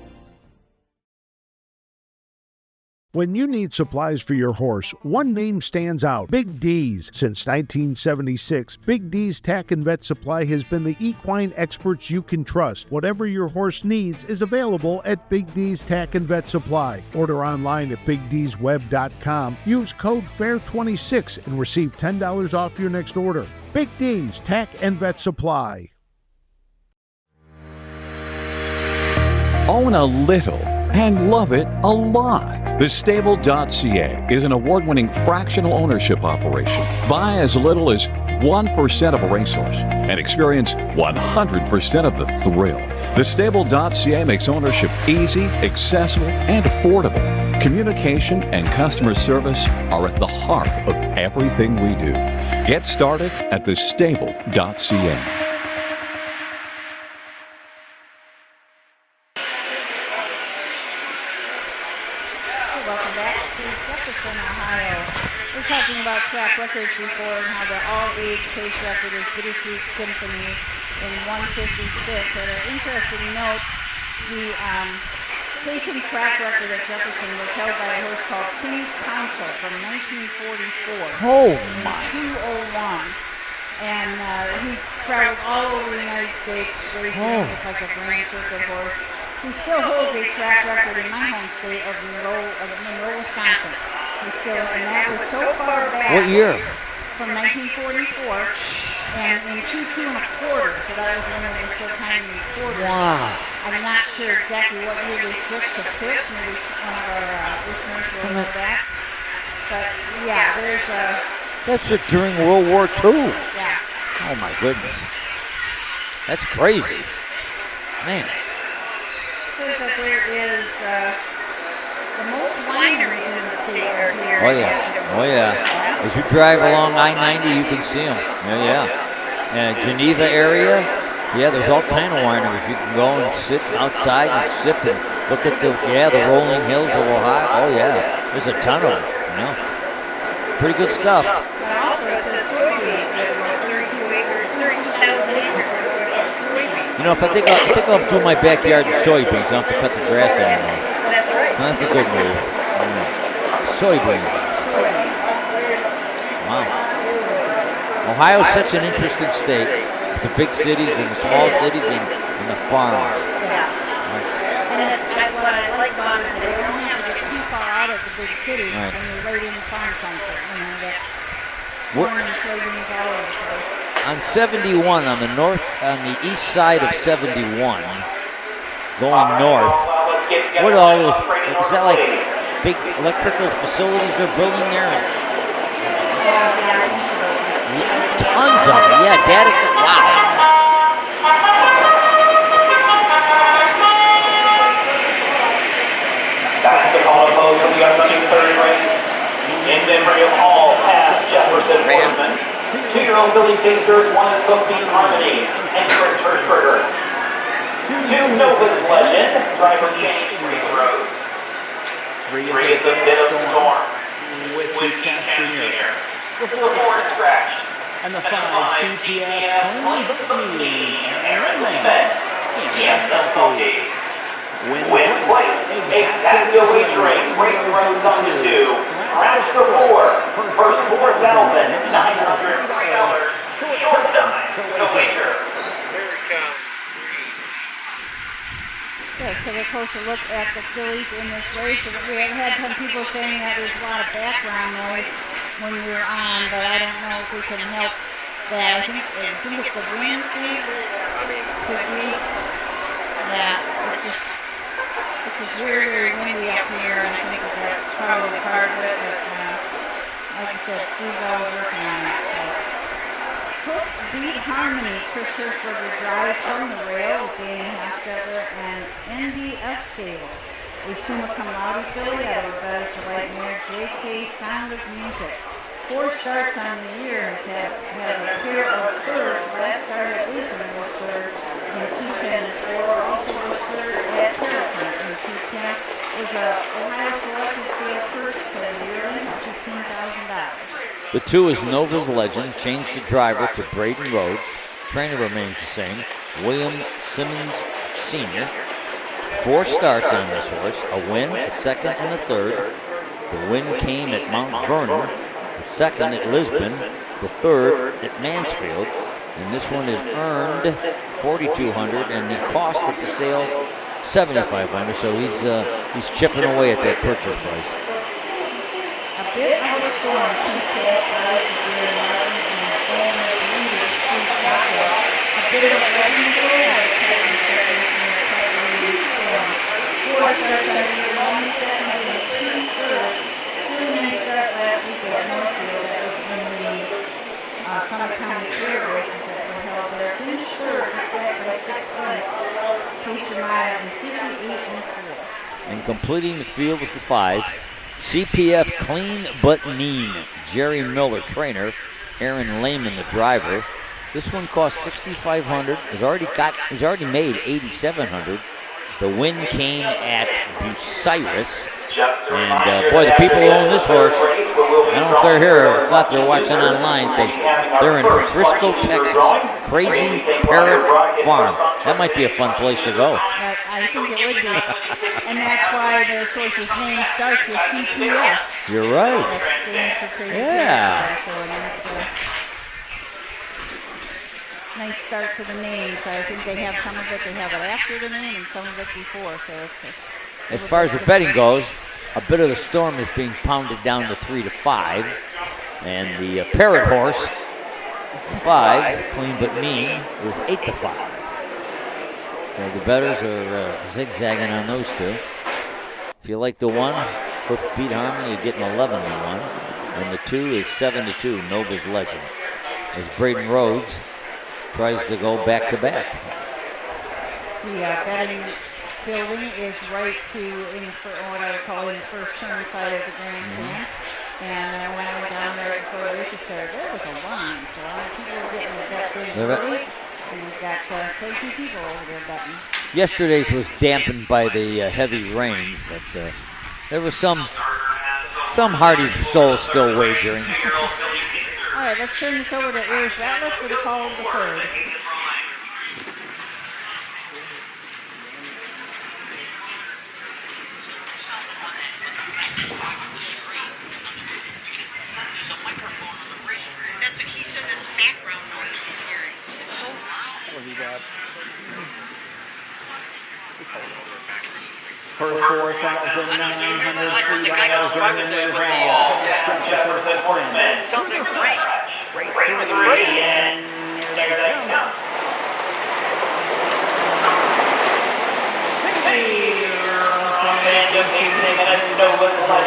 Speaker 6: When you need supplies for your horse, one name stands out: Big D's. Since 1976, Big D's Tack and Vet Supply has been the equine experts you can trust. Whatever your horse needs is available at Big D's Tack and Vet Supply. Order online at BigD'sWeb.com. Use code FAIR26 and receive $10 off your next order. Big D's Tack and Vet Supply.
Speaker 10: Own a little and love it a lot. TheStable.ca is an award-winning fractional ownership operation. Buy as little as 1% of a racehorse and experience 100% of the thrill. TheStable.ca makes ownership easy, accessible, and affordable. Communication and customer service are at the heart of everything we do. Get started at TheStable.ca.
Speaker 3: Welcome back to Jefferson, Ohio. We're talking about track records before and how the all-age pace record is Bittersweet Symphony in 156. At an interesting note, the pace and track record at Jefferson was held by a horse called King's Counsel from 1944.
Speaker 4: Oh, my.
Speaker 3: 201. And he traveled all over the United States racing with like a Grand Circuit horse. He still holds a track record in my home state of Monroe, Wisconsin. And that was so far back.
Speaker 4: What year?
Speaker 3: From 1944, and in 2 1/4. So that was when they were still counting in quarters.
Speaker 4: Wow.
Speaker 3: I'm not sure exactly what year they switched to fifth. Maybe one of our listeners will know that. But yeah, there's a.
Speaker 4: That's during World War II.
Speaker 3: Yeah.
Speaker 4: Oh my goodness. That's crazy. Man.
Speaker 3: Says that there is the most wineries in the state are here.
Speaker 4: Oh yeah. Oh yeah. As you drive along I-90, you can see them. Yeah. And Geneva area, yeah, there's all kind of wineries. You can go and sit outside and sip and look at the rolling hills of Ohio. Oh yeah. There's a ton of them. You know. Pretty good stuff.
Speaker 3: But also it says soybeans, 32 acres, 30,000 acres.
Speaker 4: You know, if I think I'll do my backyard in soybeans, I don't have to cut the grass anymore. That's a good move. Soybeans. Wow. Ohio's such an interesting state. The big cities and the small cities and the farms.
Speaker 3: Yeah. And it's what I like about it is they don't have to get too far out of the big cities when you're right in the farm country. You know, that corn and soybeans all over the place.
Speaker 4: On 71, on the east side of 71, going north, what are all those, is that like big electrical facilities they're building there? Tons of them, yeah, data set, wow.
Speaker 8: That's the call to close for the upcoming third race. In memory of all past Jefferson Horsemen. 2-year-old Billy Sixers, one is Cookbeat Harmony, and Chris Hirschberger. 2 Nova's Legend, driver change, Race Road. 3 is a bit of storm, with Keith Jr. The 4 is scratched.
Speaker 1: And the 5, CPF, Clean,
Speaker 8: Aaron Lehman, and Selfie. Win place, Exacta Wagering, Race Roads on the 2. Scratch the 4. First $4,903. Short time to wager.
Speaker 3: Okay, so we're close to look at the fillies in this race. We have had some people saying that there's a lot of background noise when we're on, but I don't know if we can help that. I think it's the wind seat. Could be. Yeah, it's just very, very windy up here, and I think that's probably part of it. But like I said, Steve is working on it. So. Beat Harmony, Chris Hirschberger drive from the rail with Danny Hastadler and NDF Stables. A summa cum laude filly out of Better to Light mare J.K. Sound of Music. 4 starts on the year, has had a pair of thirds. Last start at Lutheran was third in 210-4. Also was third at Terrapin in 210. Was a Ohio Selected Sale first for the year and $15,000.
Speaker 4: The 2 is Nova's Legend, changed the driver to Braden Rhodes. Trainer remains the same, William Simmons Sr. 4 starts on this horse, a win, a second, and a third. The win came at Mount Vernon, the second at Lisbon, the third at Mansfield, and this one is earned $4,200, and the cost at the sales $7,500. So he's chipping away at that purchase price.
Speaker 3: A bit of a storm keeps that price of Gary Martin and Owen Leaders keeps up a bit of a lightning storm and a tightening separation of tightening storm. 4 starts on the 1 second and 2 thirds. 2 men start last week at Northfield. That was in the Summit County Fair races that were held there. Finished third, despite by 6 lengths. Tasted mile in 58 and 4.
Speaker 4: And completing the field was the 5. CPF Clean But Mean. Jerry Miller, trainer. Aaron Lehman, the driver. This one cost $6,500. He's already made $8,700. The win came at Bucyrus. And boy, the people who own this horse, I don't know if they're here or not, they're watching online because they're in Frisco, Texas. Crazy Parrot Farm. That might be a fun place to go.
Speaker 3: I think it would be. And that's why this horse's name starts with CPF.
Speaker 4: You're right.
Speaker 3: Yeah. Nice start to the name. So I think they have some of it, they have it after the name and some of it before. So
Speaker 4: as far as the betting goes, a bit of the storm is being pounded down to 3-5. And the Parrot horse, 5, Clean But Mean, is 8-5. So the bettors are zigzagging on those two. If you like the 1, with Pete Harmon, you're getting 11-1. And the 2 is 7-2, Nova's Legend. As Braden Rhodes tries to go back-to-back.
Speaker 3: The betting building is right to what I would call in the first turn side of the grandstand. And when I went down there before the races started, there was a line. So a lot of people were getting the bets in early. And we've got quite a few people over there betting.
Speaker 4: Yesterday's was dampened by the heavy rains, but there was some hardy souls still wagering.
Speaker 3: All right, let's turn this over to Ayers Ratliff for the call of the third.
Speaker 11: That's what he said, that's background noise he's hearing. It's so loud.
Speaker 1: First $4,903 during the round.
Speaker 8: Jefferson Horsemen.
Speaker 11: Sounds like a race.
Speaker 8: Race 3 and there they come.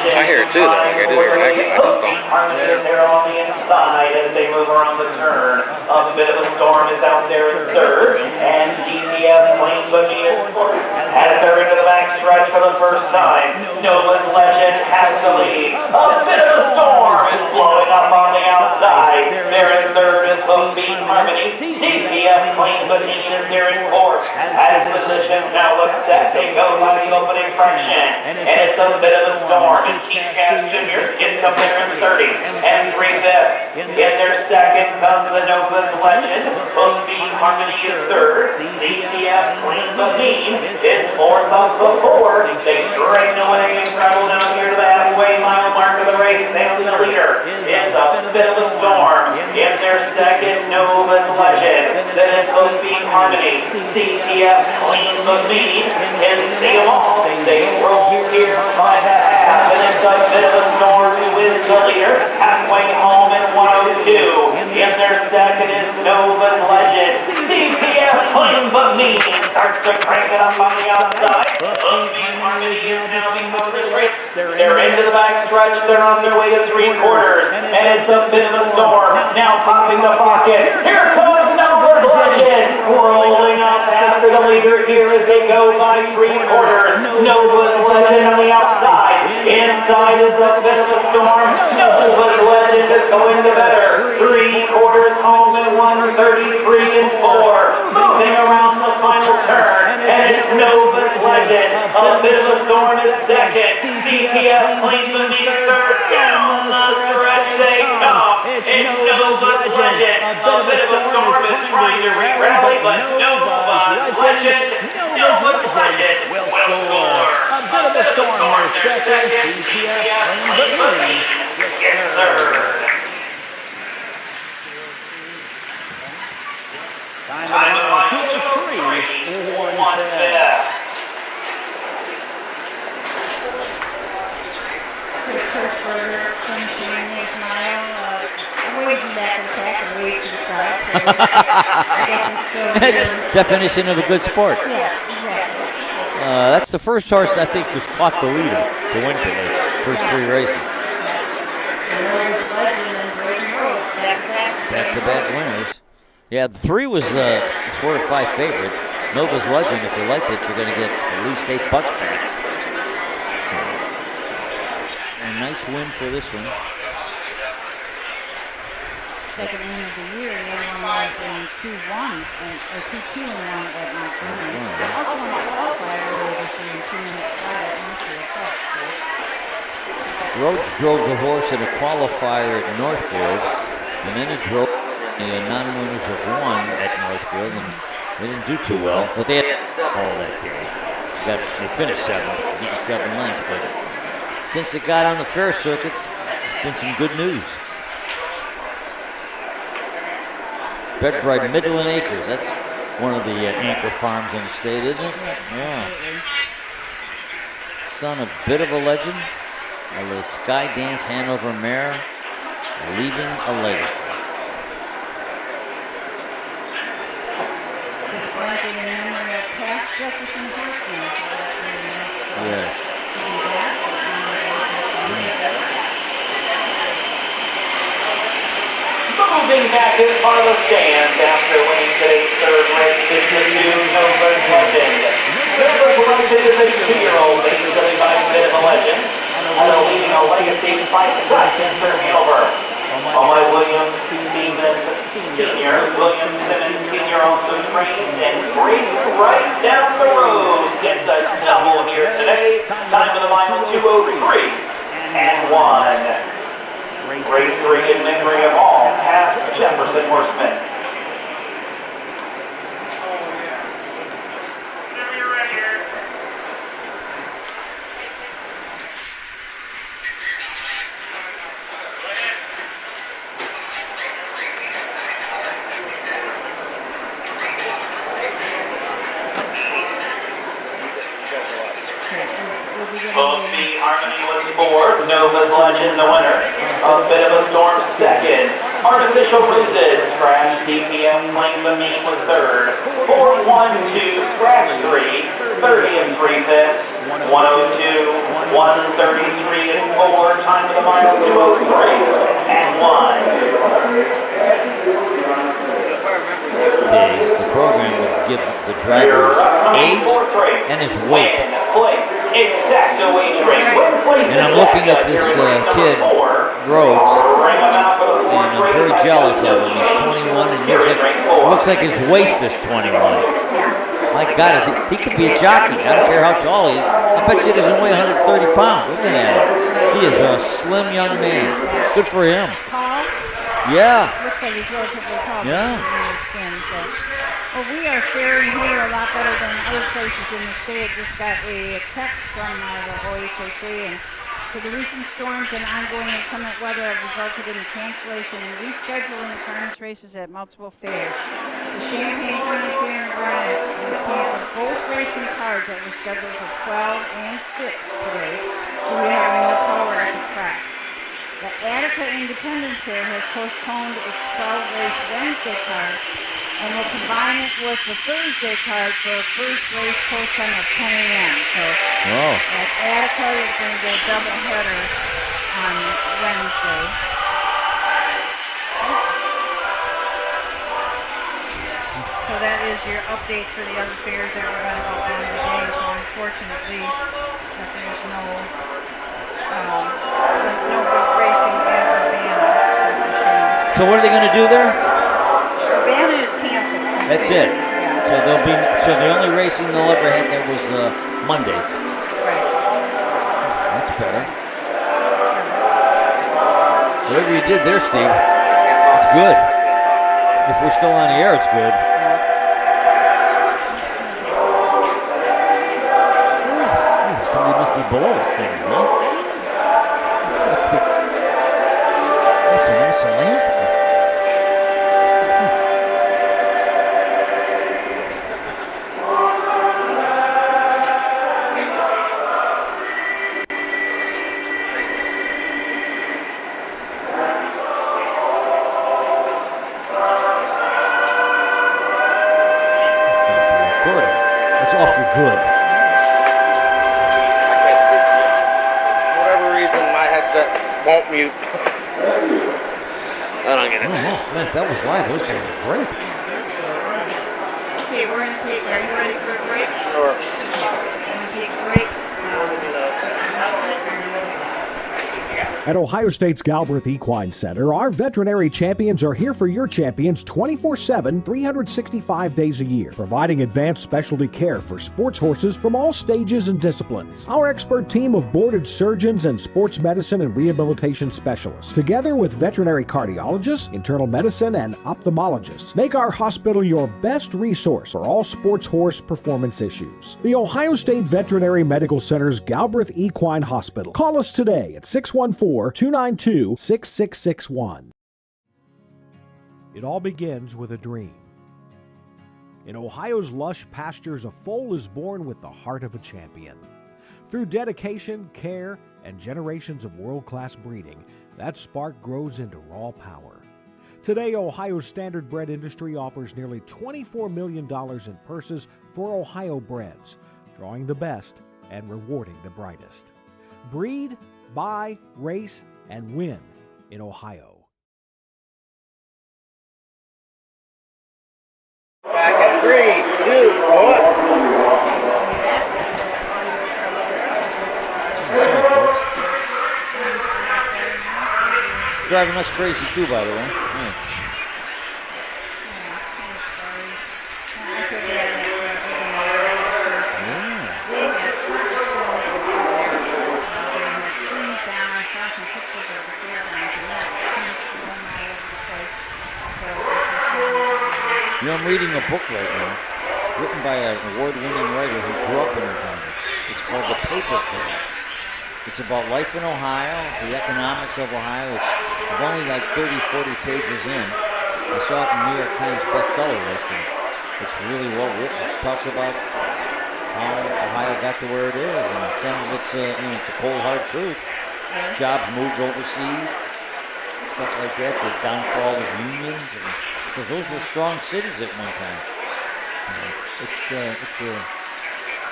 Speaker 5: I hear it too, though. Like I do hear it echo. I just don't.
Speaker 8: They're on the inside as they move around the turn. A bit of a storm is out there in third, and DCF Clean But Mean is fourth. As they're into the back stretch for the first time, Nova's Legend has the lead. A bit of a storm is blowing up on the outside. They're in third is both Beat Harmony. DCF Clean But Mean is there in fourth. As position now looks set, they go by the opening fraction. And it's a bit of a storm. And Keith Cash Jr. gets up there in 30 and 3/5. In their second comes the Nova's Legend. Both Beat Harmony is third. CPF Clean But Mean is fourth up before. They straighten away and travel down here to the halfway mile mark of the race. And the leader is a bit of a storm. In their second Nova's Legend. Then it's both Beat Harmony. CPF Clean But Mean and see them all. They roll here by the half, and it's a bit of a storm with the leader. Halfway home in 102. In their second is Nova's Legend. CPF Clean But Mean starts to crank it up on the outside. Harmony is now before the race. They're into the back stretch. They're on their way to 3/4, and it's a bit of a storm. Now popping the pocket. Here comes Nova's Legend, rolling up after the leader here as they go by 3/4. Nova's Legend on the outside. Inside is a bit of a storm. Nova's Legend is going to better. 3/4 home in 133 and 4. Moving around the final turn, and it's Nova's Legend. A bit of a storm is second. CPF Clean But Mean third. Down the stretch they come.
Speaker 1: it's Nova's Legend. A bit of a storm is trying to rally, but Nova's Legend will score. A bit of a storm, their second. CPF playing the lead gets third. Time of 2:03, 1/5.
Speaker 4: That's definition of a good sport.
Speaker 3: Yes, exactly.
Speaker 4: That's the first horse I think was caught the leader to win today. First three races. Back-to-back winners. Yeah, the 3 was the 4 to 5 favorite. Nova's Legend, if you liked it, you're going to get at least $8 back. A nice win for this one.
Speaker 3: Second win of the year, the other one was in 2-1 or 2-2-1 at Montgomery. Also won a qualifier earlier this year in 2 minutes flat at Northfield.
Speaker 4: Rhodes drove the horse in a qualifier at Northfield, and then he drove the non-winners of 1 at Northfield, and they didn't do too well, but they had all that day. They finished 7th, getting 7 lengths, but since it got on the fair circuit, it's been some good news. Bred by Midland Acres, that's one of the anchor farms in the state, isn't it? Yeah. Son of a bit of a legend, a Sky Dance Hanover mare, leaving a legacy.
Speaker 3: This ranking in memory of past Jefferson Horsemen.
Speaker 4: Yes.
Speaker 8: Moving back in front of the stands after winning today's third race is the new Nova's Legend. Nova's Legend is a 2-year-old basically by a bit of a legend. And leading a legacy by Sessions for Hanover. By William Stevens Sr., William Simmons Sr. also trained and great right down the road. Gets a double here today. Time of the mile 2:03 and 1. Race 3 in memory of all past Jefferson Horsemen. Oakby Harmony was 4th, Nova's Legend the winner. A bit of a storm second. Artificial Bruises, Scratch TPM Claim the Meat was 3rd. 4-1-2, Scratch 3, 30 and 3/5. 102, 133 and 4. Time of the mile 2:03 and 1.
Speaker 4: Days, the program would give the driver's age and his weight. And I'm looking at this kid, Rhodes, and I'm very jealous of him. He's 21 and looks like his waist is 21. My God, he could be a jockey. I don't care how tall he is. I bet you he doesn't weigh 130 pounds. Look at him. He is a slim young man. Good for him. Yeah.
Speaker 3: Looks like he's relatively tall.
Speaker 4: Yeah.
Speaker 3: Well, we are faring here a lot better than other places in the state. Just got a text from the OHHA, and so the recent storms and ongoing inclement weather have resulted in the cancellation and rescheduling of harness races at multiple fairs. The Champaign County Fair and Grant contains both racing cars that were scheduled for 12 and 6 today, so we have no power at the track. The Attica Independent Fair has postponed its 12-race Wednesday card and will combine it with the Thursday card for a first race post time of 10 a.m. So at Attica, you're going to get a double header on Wednesday. So that is your update for the other fairs that we're going to go on today. So unfortunately, that there's no racing at Urbana. That's a shame.
Speaker 4: So what are they going to do there?
Speaker 3: Urbana is canceled.
Speaker 4: That's it.
Speaker 3: Yeah.
Speaker 4: So the only racing they'll ever had there was Mondays.
Speaker 3: Right.
Speaker 4: That's better. Whatever you did there, Steve. good. If we're still on the air, it's good. Where is it? Somebody must be below us singing, huh? That's the national anthem. That's awfully good.
Speaker 5: For whatever reason, my headset won't mute. I don't get it.
Speaker 4: Oh, man, if that was live, those guys are great.
Speaker 3: Okay, we're going to take, are you ready for a break?
Speaker 5: Sure.
Speaker 3: We're going to take a break.
Speaker 7: At Ohio State's Galbraith Equine Center, our veterinary champions are here for your champions 24/7, 365 days a year, providing advanced specialty care for sports horses from all stages and disciplines. Our expert team of boarded surgeons and sports medicine and rehabilitation specialists, together with veterinary cardiologists, internal medicine, and ophthalmologists, make our hospital your best resource for all sports horse performance issues. The Ohio State Veterinary Medical Center's Galbraith Equine Hospital. Call us today at 614-292-6661. It all begins with a dream. In Ohio's lush pastures, a foal is born with the heart of a champion. Through dedication, care, and generations of world-class breeding, that spark grows into raw power. Today, Ohio's Standardbred industry offers nearly $24 million in purses for Ohio breds, drawing the best and rewarding the brightest. Breed, buy, race, and win in Ohio.
Speaker 5: Back in 3, 2, 1.
Speaker 4: Sorry, folks. Driving us crazy too, by the way. Yeah. You know, I'm reading a book right now, written by an award-winning writer who grew up in Ohio. It's called The Paper Club. It's about life in Ohio, the economics of Ohio. I'm only like 30, 40 pages in. I saw it in New York Times bestseller list, and it's really well written. It talks about how Ohio got to where it is, and some of it's, it's the cold, hard truth. Jobs moved overseas, stuff like that, the downfall of unions, because those were strong cities at one time. It's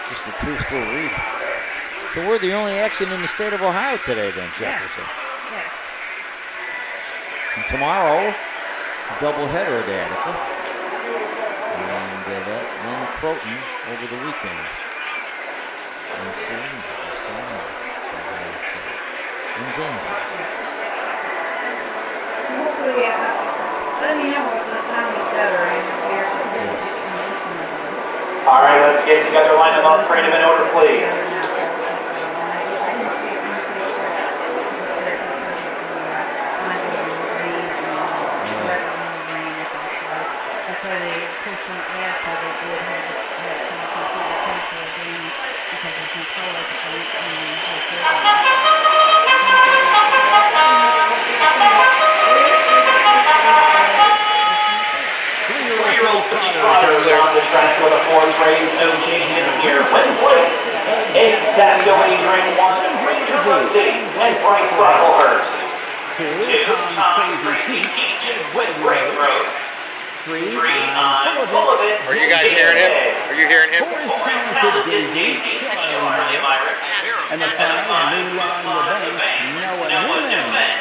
Speaker 4: just a truthful read. So we're the only action in the state of Ohio today then, Jefferson.
Speaker 3: Yes.
Speaker 4: And tomorrow, a doubleheader at Attica. And then Croton over the weekend. And
Speaker 3: Hopefully, let me know if the sound is better. I know there's a
Speaker 8: All right, let's get together. Line them up. Trade them in order, please.
Speaker 3: That's why they pushed one after they did have completely cancel the game because they control it
Speaker 8: Three-year-old trotters on the track for the fourth grade. No changes here. Win place. Exacto Adrian 1, Ranger Rosie, and Bryce Brocklehurst. 2, Tom's Crazy Peach with Great Rose. 3 on Full of It.
Speaker 5: Are you guys hearing him? Are you hearing him?
Speaker 1: 4 is Talented Daisy, Charlie Myrick. And the 5, New on the Bank, Noah Newman.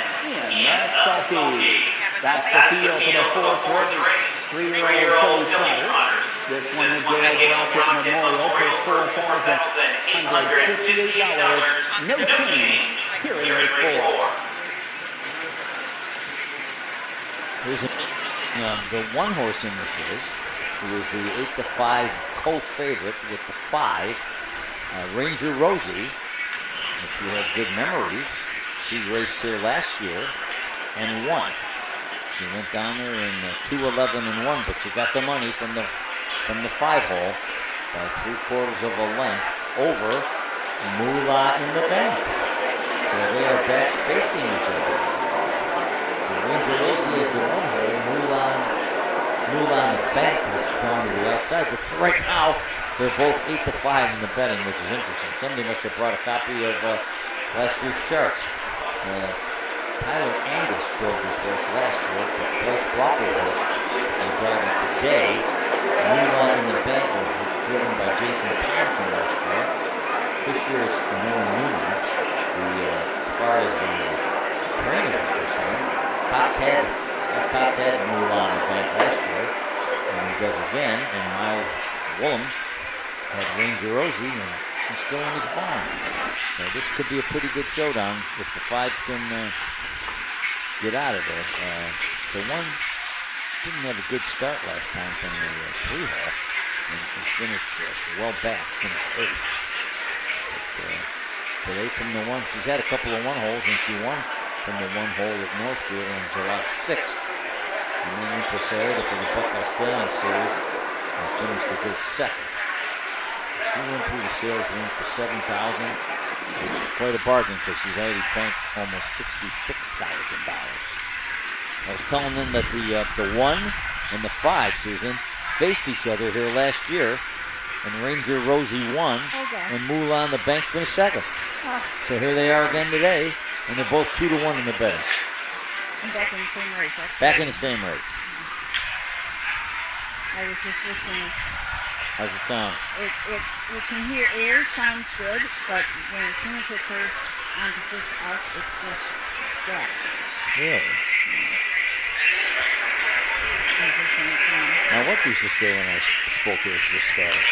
Speaker 1: And Salty. That's the field for the fourth race. 3-year-old Philly Trotters. This one at Gale Rocket Memorial costs $4,158. No change. Here in race 4.
Speaker 4: Here's the one horse in this race, who was the 8-5 co-favorite with the 5, Ranger Rosie. If you have good memories, she raced here last year and won. She went down there in 2:11-1, but she got the money from the 5 hole by 3/4 of a length over Moolah in the bank. So they are back facing each other. So Ranger Rosie is the 1 hole. Moolah in the bank has gone to the outside, but right now they're both 8-5 in the betting, which is interesting. Somebody must have brought a copy of last year's charts. Tyler Angus drove this horse last year, but Blake Brocklehurst will drive it today. Moolah in the bank was driven by Jason Thompson last year. This year it's Noah Newman. As far as the trainers are concerned, Scott Cox had Moolah in the bank last year, and he does again. And Miles Woolham had Ranger Rosie, and she's still in his barn. So this could be a pretty good showdown if the 5 can get out of there. The 1 didn't have a good start last time from the 3 hole, and finished well back, finished 8th. But today from the 1, she's had a couple of 1 holes, and she won from the 1 hole at Northfield on July 6th. And then went to Sarita for the Buckeye State Series and finished a good 2nd. She went through the sales ring for $7,000, which is quite a bargain because she's already banked almost $66,000. I was telling them that the 1 and the 5, Susan, faced each other here last year, and Ranger Rosie won, and Moolah in the bank finished 2nd. So here they are again today, and they're both 2-1 in the betting.
Speaker 3: And back in the same race.
Speaker 4: Back in the same race.
Speaker 3: I was just listening.
Speaker 4: How's it sound?
Speaker 3: We can hear air sounds good, but as soon as it goes onto just us, it's just static.
Speaker 4: Really? Now, what used to say when I spoke, it was just static.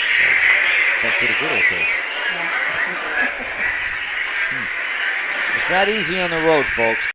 Speaker 4: Back to the good old days. It's not easy on the road, folks.